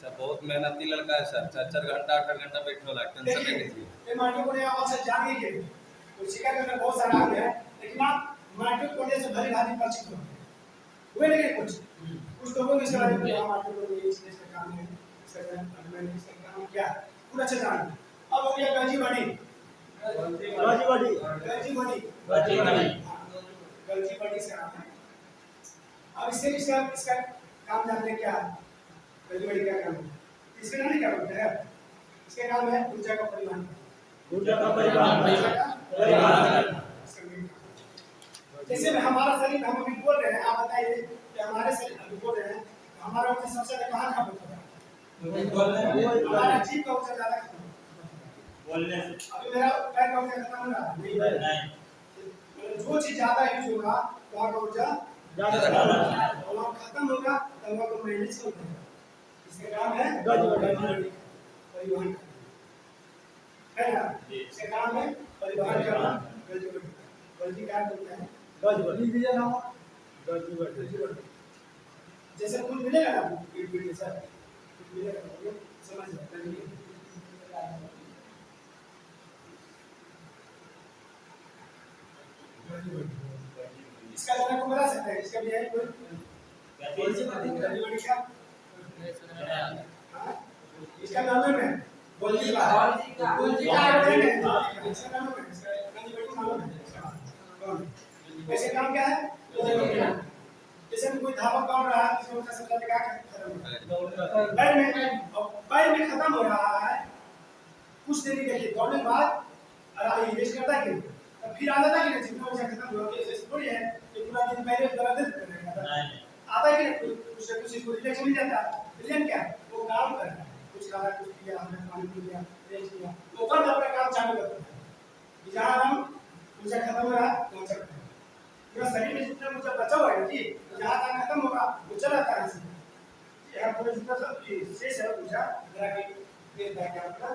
सर बहुत मेहनती लड़का है सर 4 घंटा 8 घंटा बैठे वाला टेंशन नहीं लीजिए ये माइटोकॉन्ड्रिया आवाज से जान लीजिए तो शिकार करना बहुत सारा आगे है लेकिन आप माइटोकॉन्ड्रिया से भली भांति परिचित हो हुए नहीं कुछ लोगों के बारे में माइटोकॉन्ड्रिया इसका काम है इसका काम क्या पूरा अच्छा जान अब हो गया गंजी बॉडी से काम है अब इसका काम जानते हैं क्या गंजी बॉडी क्या काम है इसके नाम क्या बोलते हैं इसका काम है ऊर्जा का परिवहन जैसे में हमारा शरीर हम अभी बोल रहे हैं आप बताइए कि हमारे शरीर अभी बोल रहे हैं हमारा ऊर्जा सबसे ज्यादा कहाँ खपत होता है हमारा जीभ का ऊर्जा ज्यादा खपत होता है बोलने से अभी मेरा पैर का ऊर्जा खत्म हो रहा है नहीं नहीं जो चीज ज्यादा यूज होगा वहाँ का ऊर्जा ज्यादा और वहाँ खत्म होगा तब वहाँ को मैनेज करते हैं इसका काम है परिवहन है ना इसका काम है परिवहन करना गलती क्या बोलते हैं लीजिए ना जैसे कुछ मिलेगा ना सर कुछ मिलेगा समझ सकते हैं इसका जनक को बता सकते हैं इसका भी है कोई क्या एंटीबॉडी क्या हाँ? इसका नाम है गोल्जिका गोल्जिका एंटीबॉडी है इसका नाम है एंटीबॉडी मालूम है कौन वैसे काम क्या है जैसे कोई धावक दौड़ रहा है जिसमें उसका सबसे क्या खत्म पैर में खत्म हो रहा है कुछ देर देखिए दौड़ने के बाद अरे ये रेस्ट करता है कि तब फिर आता है कि जितना ऊर्जा खत्म हो गया जैसे थोड़ी है कि पूरा दिन पहले दर्द करेगा आता है कि कुछ कुछ इसको रिलैक्स मिल जाता है रिलैक्स क्या वो काम कर रहा है कुछ खाना कुछ किया हमने पानी पी लिया रेस्ट किया तो फिर अपना काम चालू करता है जहाँ हम ऊर्जा खत्म हो रहा है वहाँ चलते हैं पूरा शरीर में जितना ऊर्जा बचा हुआ है जी जहाँ तक खत्म होगा वो चला जाता है यहाँ पूरा जितना सब शेष है ऊर्जा जरा के दे देगा अपना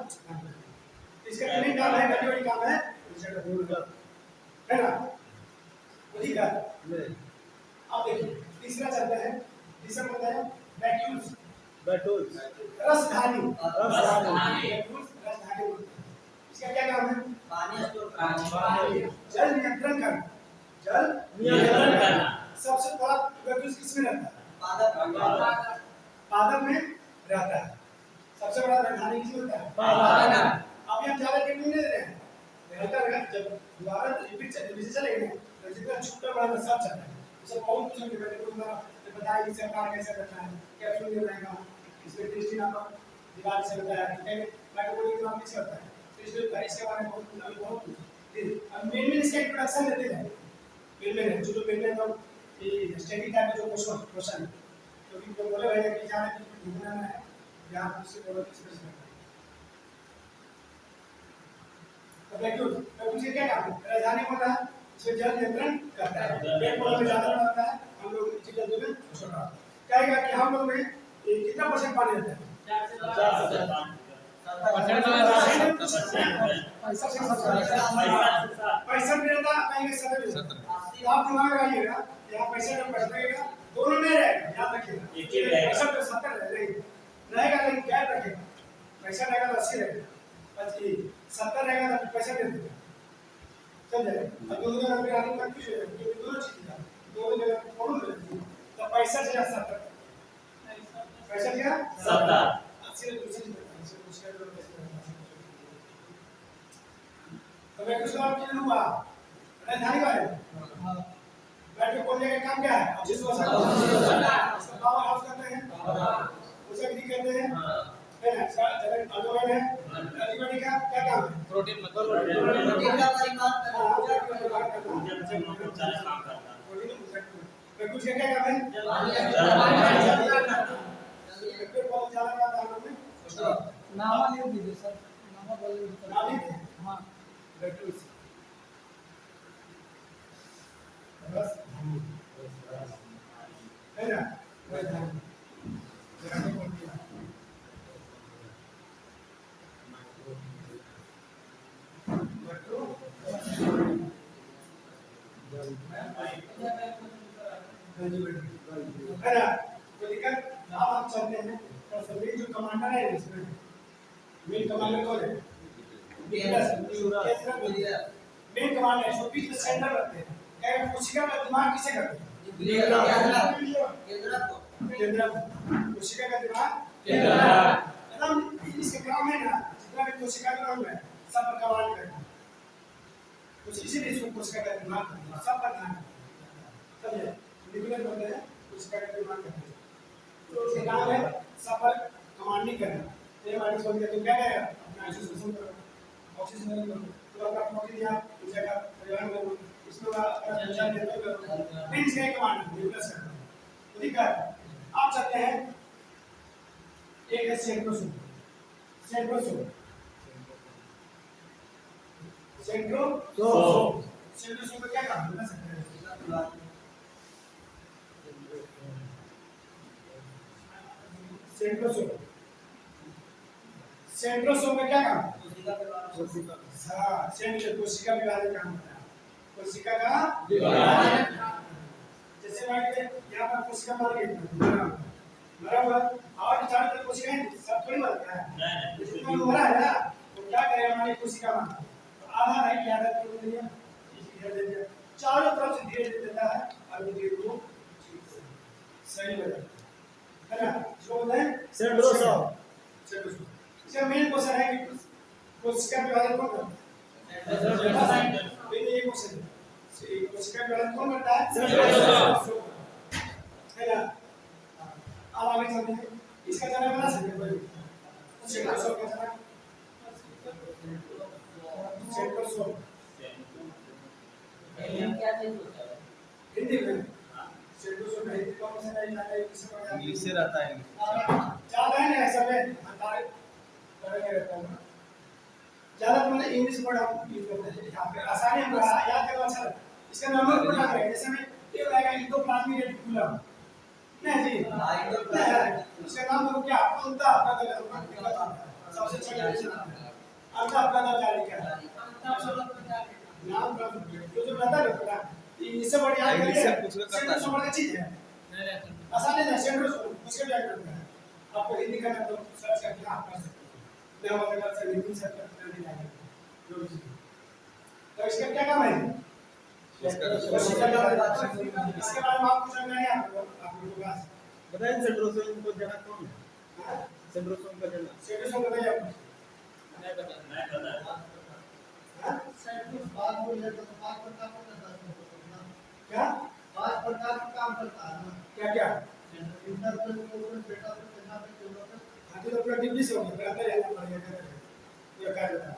इसका ट्रेनिंग काम है गतिविधि काम है ऊर्जा का दूर है ना वही का अब देखिए तीसरा चलता है तीसरा होता है वैक्यूल्स रसधानी इसका क्या काम है पानी स्टोर करना जल नियंत्रण करना जल नियंत्रण करना सबसे बड़ा वैक्यूल्स किसमें रहता है पादप पादप में रहता है सबसे बड़ा राजधानी किसमें होता है पादप अब हम ज्यादा टिप्पणी नहीं दे रहे हैं बेहतर है जब दोबारा रिपीट चलेंगे तो जितना छोटा बड़ा सब चलता है सब बहुत कुछ हम डिबेट करूंगा तो बताइए कि सरकार कैसे करता है क्या क्यों नहीं रहेगा इसमें टेस्टिंग आपका दीवार से होता है ठीक है माइक्रोबोलिक काम कैसे होता है तो इसके बारे में बहुत अब मेन इसका इंट्रोडक्शन देते हैं मेन जो मेन हम ये स्टडी टाइप जो क्वेश्चन क्योंकि तो बोले भैया कि जाने की घूमना है यहाँ से बोलो डिस्कस करना तो वैक्यूल से क्या काम है राजधानी होता है इसमें जल नियंत्रण करता है पेड़ पौधे में ज्यादा रहता है हम लोग नीचे जल में छोटा कहेगा कि हम लोग में कितना परसेंट पानी रहता है 65 रहता कहीं 70 आप दिमाग लगाइएगा यहाँ 65 लगेगा दोनों में रहेगा याद रखिएगा 65 तो 70 रहेगा लेकिन गैप रखेगा 65 रहेगा तो 80 रहेगा 70 रहेगा तो 65 दे देगा चल जाएगा अब दोनों जगह पे आने का कुछ दोनों चीज का दोनों जगह कौन मिलेगी तो 65 या 70 65 या 70 80 दूसरी तो मैं कुछ और क्यों हुआ राजधानी वाले बैठ के बोलने का काम क्या है ऑफिस हो सकता है पावर हाउस करते हैं उसे भी कहते हैं है ना जब अलोवेन है एंटीबॉडी का क्या काम है प्रोटीन प्रोटीन का परिमाण जब से हम चालीस काम करता है मैं कुछ क्या काम है पेड़ पौधे ज्यादा का दानों में नामा लिख दीजिए सर नामा बोल नाली हाँ वैक्यूल्स बस है ना है ना तो दिक्कत अब हम चलते हैं तो सभी जो कमांडर है इसमें मेन कमांडर कौन है मेन कमांडर जो बीच में सेंटर रखते हैं क्या कोशिका का दिमाग किसे करते हैं केंद्र कोशिका का दिमाग एकदम इसके काम है ना जितना भी कोशिका का नाम है सब पर कमांड करना कुछ इसीलिए इसको कोशिका का दिमाग सब पर ध्यान समझे निकले बोलते हैं कोशिका का दिमाग करते हैं तो इसका काम है सब पर कमांडिंग करना ये हमारी सोच है तो क्या करेगा अपना एक्सरसाइज करो ऑक्सीजन करो तो अपना प्रोटीन दिया उस जगह परिवहन करो इसमें अपना संचार नेटवर्क करो नहीं इसका कमांड न्यूक्लियस है तो ठीक है आप चलते हैं एक है सेंट्रोसोम सेंट्रोसोम का क्या काम बता सकते हैं सेंट्रोसोम का क्या काम कोशिका विभाजन काम होता है कोशिका का विभाजन जैसे मान लीजिए यहाँ पर कोशिका मर गई मरा हुआ और चारों तरफ कोशिकाएं सब थोड़ी मरता है इसमें मरा है ना तो क्या करेगा हमारी कोशिका में तो आधा राइट ज्यादा कर दिया इधर दे दिया चारों तरफ से धीरे धीरे देता है और वो धीरे को सही बता है ना जो बोलते हैं सेंड्रोसोम सेंड्रोसोम इसका मेन क्वेश्चन है कि कोशिका विभाजन कौन करता है ये क्वेश्चन है कोशिका विभाजन कौन करता है सेंड्रोसोम है ना अब आगे चलते हैं इसका जनक बना सकते हैं कोई सेंट्रोसोम का जनक सेंट्रोसोम क्या चीज होता है? हिंदी में सेंट्रोसोम हिंदी कौन सा नहीं जाता है किसी को इंग्लिश से रहता है ज्यादा है ना ऐसा में हमारे करेंगे रहता है ज्यादा तो मैंने इंग्लिश वर्ड हम यूज करते हैं यहाँ पे आसानी हम याद करना अच्छा लगता है इसका नंबर पता करें जैसे में ये रहेगा इंडोप्लाज्मिक रेटिकुलम नहीं जी इसका नाम तो क्या अंता आपका सबसे छोटा अंता आपका नाम जारी क्या है नाम जो रहता है ना इससे बड़ी याद करिए सेंट्रोसोम समझ अच्छी है आसानी है सेंट्रोसोम उसके भी याद करना है आपको हिंदी का तो सर्च करके आप कर सकते हैं मैं मतलब से हिंदी सर्च करके नहीं जाएगा तो इसका क्या काम है इसके बारे में आपको समझना है आपको पास बताइए सेंड्रोसोम को जनक कौन है सेंड्रोसोम का जनक सेंट्रोसोम बताइए आप नहीं पता हां बात बोल रहे तो बात करता है क्या पांच प्रकार का काम करता है ना क्या क्या इंटरप्रेट को बेटा को करना पे जरूरत हां तो पूरा डिग्री से होगा फिर अंदर रहना पड़ेगा ये कार्य होता है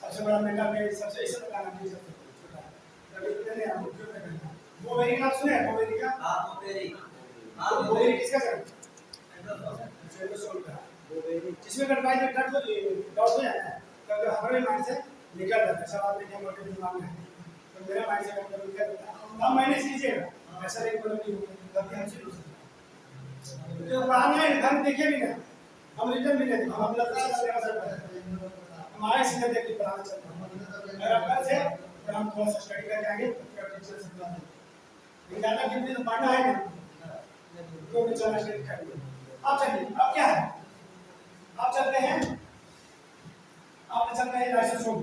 सबसे बड़ा मेगा में सबसे ऐसा लगाना चाहिए सबसे छोटा जब इतने नहीं आप उपयोग करना वो मेरी नाम सुने हैं वो मेरी का हाँ वो मेरी वो मेरी किसका सर सेंट्रोसोम का जिसमें कटवाई जब कट हो जाता है तब हमारे माइंड से निकल जाता है सवाल में क्या मोटे दिमाग में है तो मेरा माइंड से कट निकल जाता है हम मैनेज कीजिएगा ऐसा नहीं बोला कि गलती हमसे हो सकती है तो पढ़ाना है हम देखे भी ना हम रिटर्न भी नहीं हम अपना क्लास लेना सकते हमारे सीधे देख के पढ़ाना चलता है अगर कल से तो हम थोड़ा सा स्टडी करके आगे फिर टीचर से बात करेंगे ज्यादा डिग्री तो पढ़ना है ना तो भी चलना स्टडी करेंगे अब चलिए अब क्या है आप चलते हैं आप चलते हैं लाइसोसोम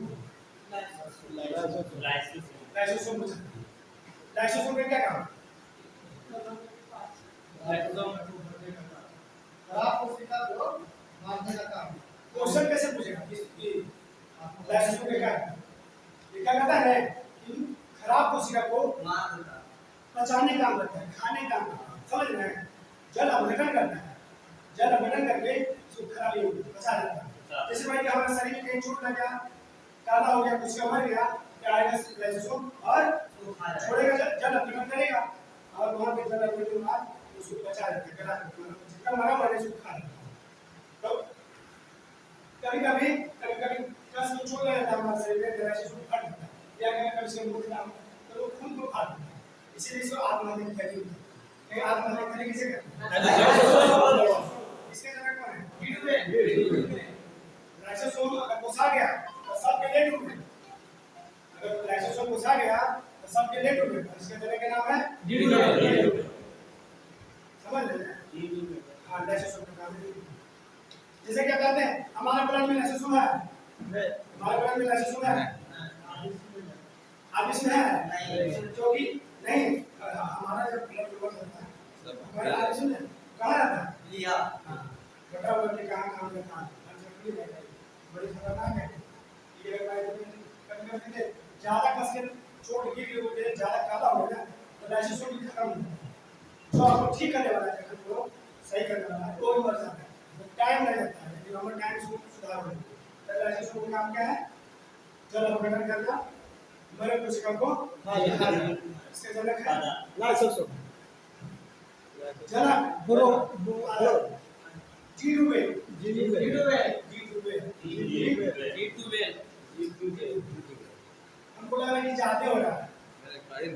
लाइसोसोम लाइसोसोम का क्या काम खराब कोशिका को मारने का काम क्वेश्चन कैसे पूछेगा कि लाइसोसोम का क्या ये क्या कहता है कि खराब कोशिका को मार देता पचाने काम करता है खाने काम करता है समझ रहे हैं जल अपघटन करता है जल अपघटन करके उसको खराब ये पचा देता है जैसे भाई कि हमारे शरीर में कहीं चोट लग गया काला हो गया कुछ मर गया क्या आएगा लाइसोसोम और छोड़ेगा जल अपघटन करेगा और वहां पे जल अपघटन के बाद उसको पचा देता है जितना मरा हुआ है उसको खा लेता है तो कभी कस में चोट लग जाता है हमारे शरीर में लाइसोसोम फट जाता है या कभी से मुड़ जाता है तो वो खून को खा लेता है इसीलिए इसको आत्महत्या कहते हैं ये आत्महत्या कैसे करते हैं इसके जनक कौन है लाइसोसोम अगर घुसा गया तो सब के लिए डूबे अगर लाइसोसोम घुसा गया तो सब के लिए डूबे इसके जनक का नाम है समझ रहे हैं हां लाइसोसोम का नाम है जैसे क्या कहते हैं हमारे ब्लड में लाइसोसोम है हमारे ब्लड में लाइसोसोम है आप इसमें है नहीं जो कि नहीं हमारा जब ब्लड ग्लूकोज होता है हमारे आप इसमें कहां रहता है लिया बता हुआ कि कहां काम करता है बड़ी खतरनाक है ये कभी कभी ज्यादा कस के चोट गिर गई होती है ज्यादा काला हो गया तो लाइसोसोम भी खत्म हो जाता है तो आपको ठीक करने वाला है जब वो सही करने वाला है वो भी मर जाता है टाइम लग जाता है लेकिन हमारे टाइम से सुधार हो जाता है लाइसोसोम का काम क्या है जल अपघटन करना मरे कोशिका को इसके जनक है लाइसोसोम जनक ब्रो जीडुबे जीडुबे हमको लग रहा है कि जाते हो रहा है मेरे भाई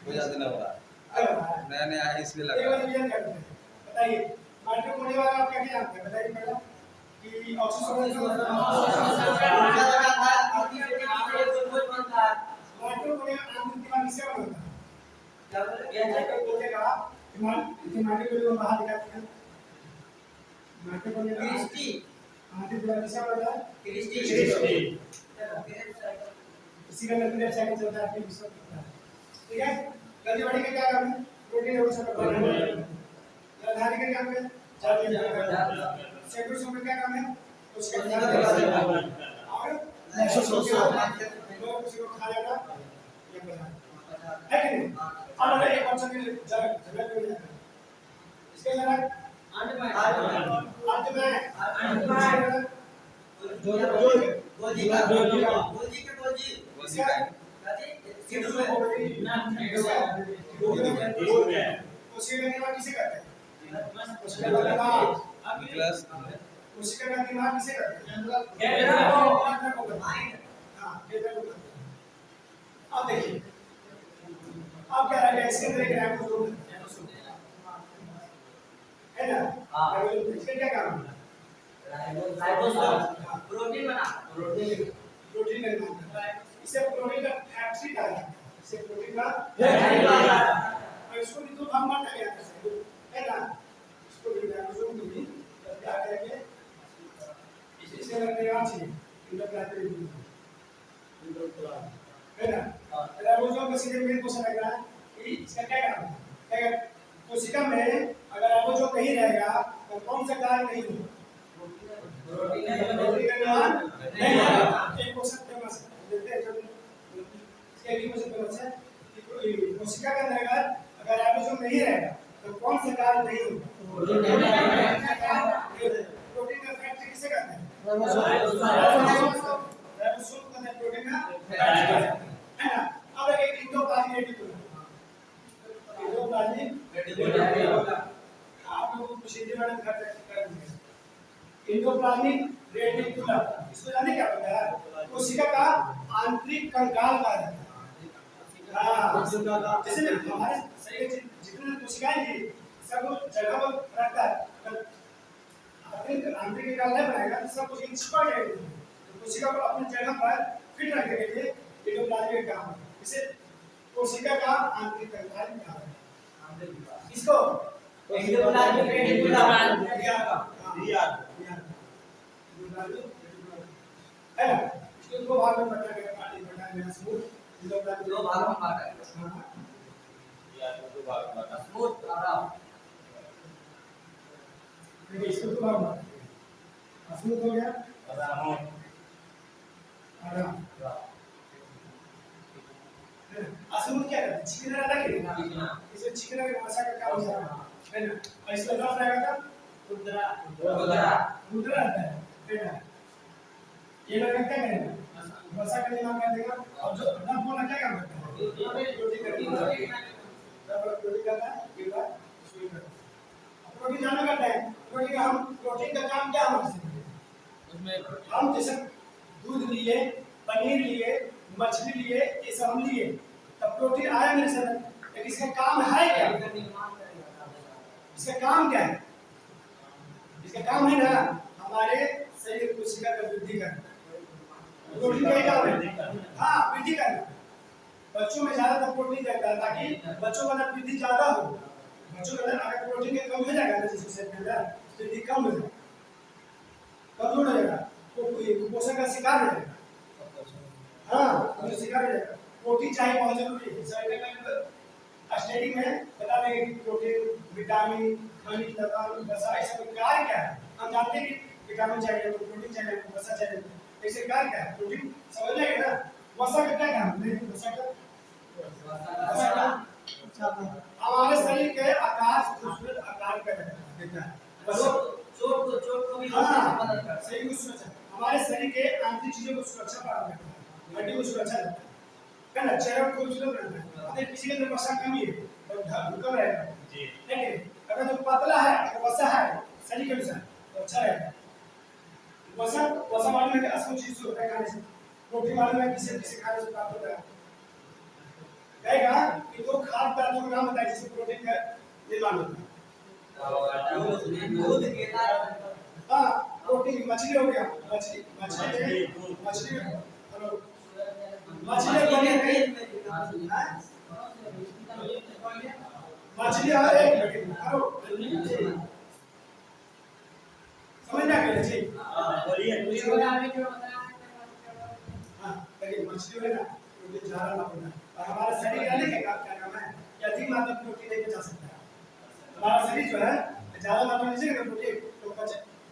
हो जाते ना हो रहा अरे नया नया है इसलिए एक लगा बार रिवीजन करते हैं बताइए माइटोकॉन्ड्रिया वाला आप क्या क्या जानते हैं बताइए पहले कि ऑक्सीजन लगा था अभी से कुछ बनता है माइटोकॉन्ड्रिया आंतरिक दिमाग से बनता है क्या बोले ये है कि बोलेगा माइटोकॉन्ड्रिया बाहर दिखाते हैं माइटोकॉन्ड्रिया क्रिस्टी आंतरिक दिमाग से बनता है क्रिस्टी इसी का मतलब साइकिल चलता है आपके विश्व ठीक है जल्दी बढ़ेंगे क्या काम है प्रोटीन है उसका जलधारी का काम है सेंट्रोसोम का क्या काम है उसका और लोग उसी को खा लेगा ये बता है कि नहीं अब अगर एक बच्चा की जगह पे जाता है इसके जरा अंत में गोजी का उसी का निर्माण किसे करते हैं उसी का निर्माण किसे करते हैं अब देखिए अब क्या रह गया इसके अंदर एक राइबोसोम है ना इसका क्या काम है प्रोटीन निर्माण करता है इसे प्रोटीन का फैक्ट्री कहा जाता है इसे प्रोटीन का फैक्ट्री कहा जाता है और इसको भी दो भाग में बांटा गया है ना इसको भी राइबोसोम को भी क्या करेंगे इसे लगने का चाहिए इंटरप्लांटरी है ना राइबोसोम का सीधे मेन क्वेश्चन लग रहा है कि इसका क्या काम है कोशिका में अगर राइबोसोम नहीं रहेगा तो कौन सा कार्य नहीं होगा प्रोटीन का निर्माण नहीं होगा एक क्वेश्चन फेमस है देखते हैं इसके भी क्वेश्चन फेमस है कि कोशिका के अंदर अगर राइबोसोम नहीं रहेगा तो कौन सा कार्य नहीं होगा प्रोटीन का फैक्ट्री किसे कहते हैं राइबोसोम का प्रोटीन का फैक्ट्री है ना अब एक इंडोप्लाज्मिक रेटिकुलम आप लोगों को सीधे मैंने कर देंगे इंडोप्लाज्मिक रेटिकुलम इसको जाने क्या होता है कोशिका का आंतरिक कंकाल कहा जाता है हां जैसे हमारे शरीर में जितने कोशिकाएं हैं सब जगह पर रहता है आंतरिक कंकाल नहीं बनाएगा तो सब कुछ छिपा जाएगा तो कोशिका को अपनी जगह पर फिट रखने के लिए इंडोप्लाज्मिक काम इसे कोशिका का आंतरिक कंकाल कहा जाता है इसको इंडोप्लाज्मिक रेटिकुलम है ना इसको दो भाग में बांटा गया पानी बना गया स्मूथ दो भागों में बांटा गया स्मूथ आराम देखिए इसको दो भाग में स्मूथ हो गया आराम स्मूथ क्या करता है चिकना रहता है कि इसमें चिकना के भाषा का काम होता है ना और इसमें रफ रहेगा तो रुद्रा रहता है ना ये लोग क्या करेंगे भाषा का निर्माण कर देगा और जो रफ वाला क्या काम करता है रोटी करता है प्रोटीन जाना करता है प्रोटीन का काम क्या होता है उसमें हम जैसे दूध लिए पनीर लिए मछली लिए ये सब हम लिए तब प्रोटीन आया मेरे सर लेकिन इसका काम है क्या इसका काम क्या है इसका काम है ना हमारे शरीर कोशिका का वृद्धि करना प्रोटीन का काम है हाँ वृद्धि करना बच्चों में ज्यादातर प्रोटीन रहता है ताकि बच्चों का वृद्धि ज्यादा हो बच्चों के अंदर अगर प्रोटीन के कम हो जाएगा ना जैसे शरीर के अंदर वृद्धि कम हो जाएगा कमजोर हो जाएगा तो कुपोषण का शिकार हो जाएगा हाँ शिकार हो जाएगा प्रोटीन चाहिए बहुत जरूरी है शरीर में स्टडी में बता देंगे कि प्रोटीन विटामिन खनिज लवण वसा ऐसा कार्य क्या है हम जानते हैं कि विटामिन चाहिए तो प्रोटीन चाहिए वसा चाहिए ऐसे कार्य क्या है प्रोटीन समझ जाएगा ना वसा का क्या काम है वसा का हमारे शरीर के आकार खूबसूरत आकार का देता है चोट को भी सही को सुरक्षा हमारे शरीर के आंतरिक चीजों को सुरक्षा प्रदान करता है हड्डी को सुरक्षा देता है ना चेहरा को खूबसूरत रहता है अगर किसी के अंदर वसा कमी है तो भूकंप रहेगा जी लेकिन अगर जो पतला है अगर वसा है शरीर के अनुसार तो अच्छा रहेगा वसा मालूम है कि असम चीज होता है खाने से प्रोटीन मालूम है किसे खाने से प्राप्त होता है कहेगा कि दो खाद्य पदार्थों का नाम बताइए जिससे प्रोटीन का निर्माण होता है दूध केला हाँ प्रोटीन मछली हो गया मछली हेलो मछली बने गई मछली हर एक हेलो समझना क्या जी हाँ लेकिन मछली है ना तो चारा ना होना और हमारा शरीर का क्या काम है या अधिक मात्रा में प्रोटीन लेके जा सकता है। हमारा शरीर जो है ज्यादा मात्रा में लीजिएगा प्रोटीन तो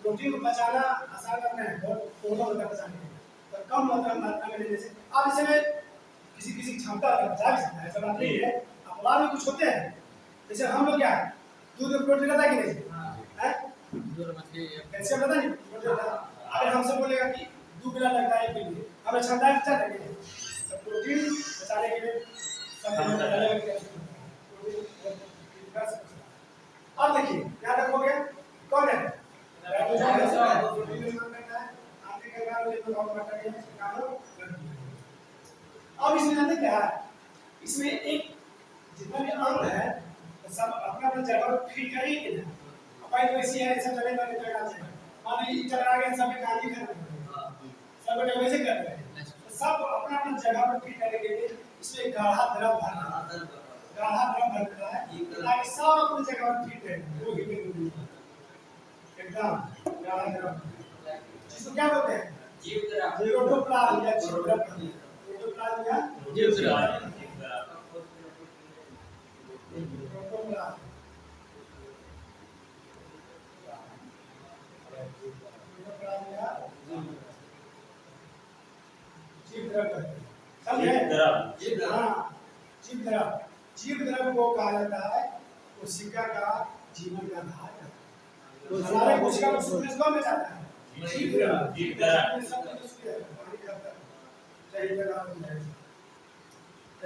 प्रोटीन को पचाना आसान करना है, बहुत थोड़ा होता है पचाने के लिए, तो कम मात्रा में लेने से आप इसमें किसी किसी क्षमता बचा भी सकता है, ऐसा बात नहीं है। अपवाद भी कुछ होते हैं, जैसे हम लोग क्या है दूध में प्रोटीन रहता है कि नहीं है, कैल्शियम रहता नहीं प्रोटीन रहता है। अगर हमसे बोलेगा कि 2 गिलास लगता है के लिए हमें क्षमता है बचा देंगे, तो प्रोटीन बचाने के लिए अब देखिए यहाँ तक हो गया, कौन है अब इसमें जानते क्या है, इसमें एक जितना भी अंग है तो सब अपना अपना जगह पर फिट करेंगे ना। अब तो ऐसी है सब जगह पर जगह से मान लीजिए चला गया सब काम ही खत्म सब बेटा वैसे कर रहे हैं, तो सब अपना अपना जगह पर फिट करने के लिए इसमें गाढ़ा द्रव भरना है ताकि सब अपनी जगह पर फिट रहे, वो ही एकदम गाढ़ा द्रव जिसको क्या बोलते हैं प्रोटोप्लाज्म या प्रोटोप्लाज्म या प्रोटोप्लाज्म जीव द्रव को कहा जाता है कोशिका का जीवन का आधार है। हमारे कोशिका को सूक्ष्म में जाता है जीव द्रव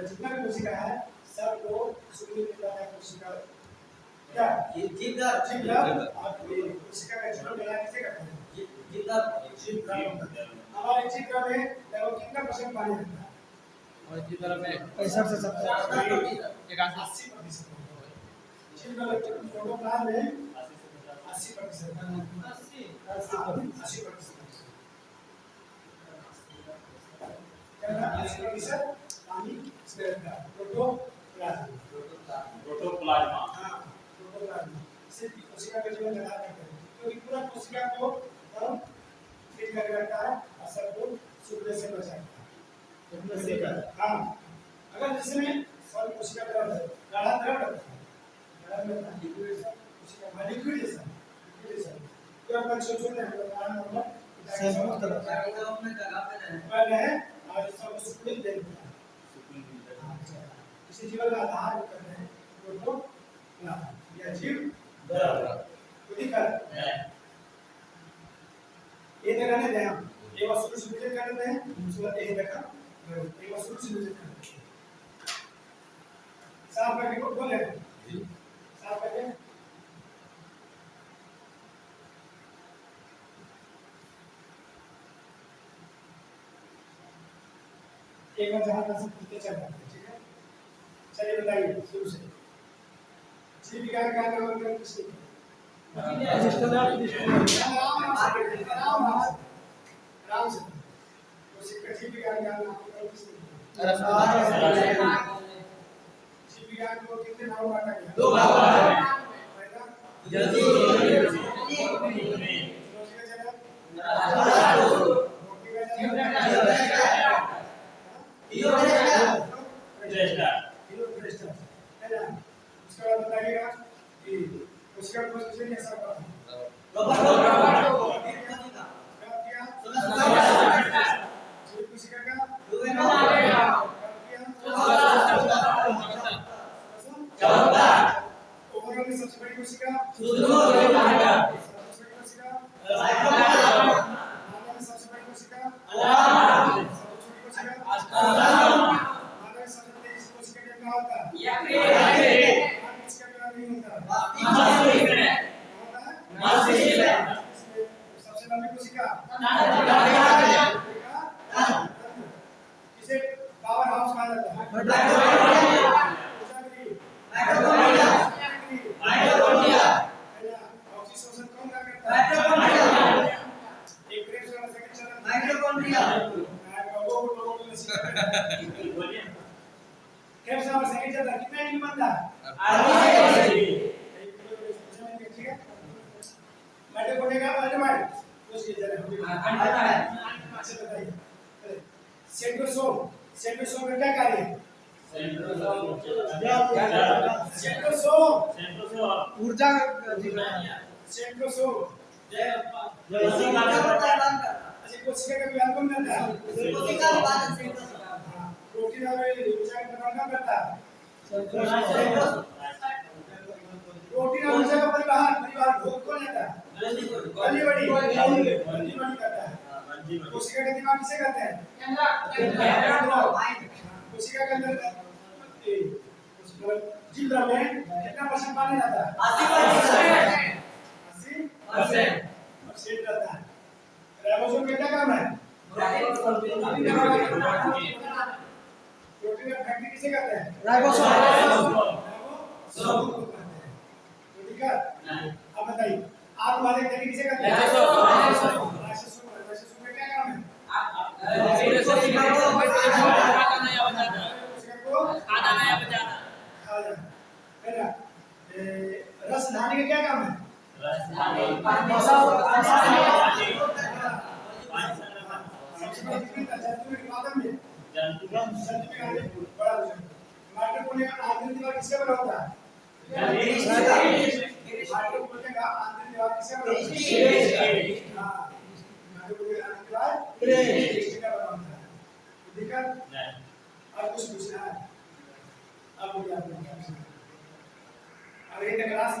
जितना भी कोशिका है सबको सूक्ष्म में जाता है। कोशिका क्या जीव द्रव कोशिका का जीवन मिला कैसे करते हैं जीव द्रव हमारे जीव द्रव में लगभग कितना % पानी रहता है और इसी तरह में 65 से 70 81 जीव द्रव प्रोटोप्लाज्म में 80% पानी इसमें रहता है प्रोटोप्लाज्म इसे कोशिका का जीवन आधार करते हैं, क्योंकि पूरा कोशिका को हम फिट करके रखता है और सबको सूखने से बचाता है। हाँ अगर जिसमें सब कोशिका द्रव है गाढ़ा द्रव रहता है लिक्विड जैसा तो अपन सोचते हैं और सब सूखने दे देता है। इसी जीवन का आधार करते हैं प्रोटोप्लाज्म या जीव द्रव ये देखा नहीं थे हम एक बार शुरू से विजिट कर लेते हैं उसके बाद यही देखा एक बार शुरू से विजिट कर लेते हैं साफ करके को बोले साफ करके एक बार जहाँ तक पूछते चल रहा है ठीक है। चलिए बताइए शुरू से जीव विज्ञान का नाम है किसी राम से तो शिक्षा जीव विज्ञान का नाम है किसी जीव विज्ञान को कितने भाग में बांटा गया 2 भाग पहला उसके बाद बताइएगा कि उसका पोजीशन कैसा होगा सबसे बड़ी कोशिका सबसे बड़ी कोशिका सबसे तेज कोशिका क्या होता है सबसे लंबी कोशिका इसे पावर हाउस कहा जाता है। ऑक्सीजन कौन करता है एक ग्रेप्स वाला सेकंड चरण माइटोकॉन्ड्रिया ग्रेप्स वाला सेकंड चरण कितना एटीपी बनता है ठीक है। माइटोकॉन्ड्रिया का माइट उसके जरा अच्छा बताइए सेंट्रोसोम का क्या कार्य है सेंट्रोसोम ऊर्जा सेंट्रोसोम कोशिका का विभाजन करता अच्छा कोशिका का विभाजन कौन करता है? है कोशिका विभाजन सेंट्रोसोम हाँ, प्रोटीन और ऊर्जा का निर्माण कौन करता है? प्रोटीन और ऊर्जा का परिवहन भोग कौन लेता है? बड़ी करता है। कोशिका का दिमाग किसे कहते हैं? कोशिका के अंदर जिल्दा में कितना परसेंट पानी रहता है? 80% रहता है। राइबोसोम का क्या काम है? प्रोटीन का फैक्ट्री किसे कहते हैं? राइबोसोम राइबोसोम को कहते हैं। तो ठीक है? अब बताइए आप हमारे फैक्ट्री किसे कहते हैं? लाइसोसोम का क्या काम है? कोशिका को खाना नया बचाना, कोशिका को खाना नया बचाना, खा जाना है ना? रस लाने का क्या काम है? सबसे बड़ी दिक्कत जंतु के उत्पादन में जंतु के आगे बड़ा हो जाता है। माइक्रोपोनिया का आंतरिक दीवार किससे बना होता है? माइक्रोपोनिया का आंतरिक दीवार किससे बना होता है? हाँ, माइक्रोपोनिया का आंतरिक दीवार किससे बना होता है? दिक्कत अब कुछ पूछना है अब मुझे आपको क्या पूछना है? अब एक क्लास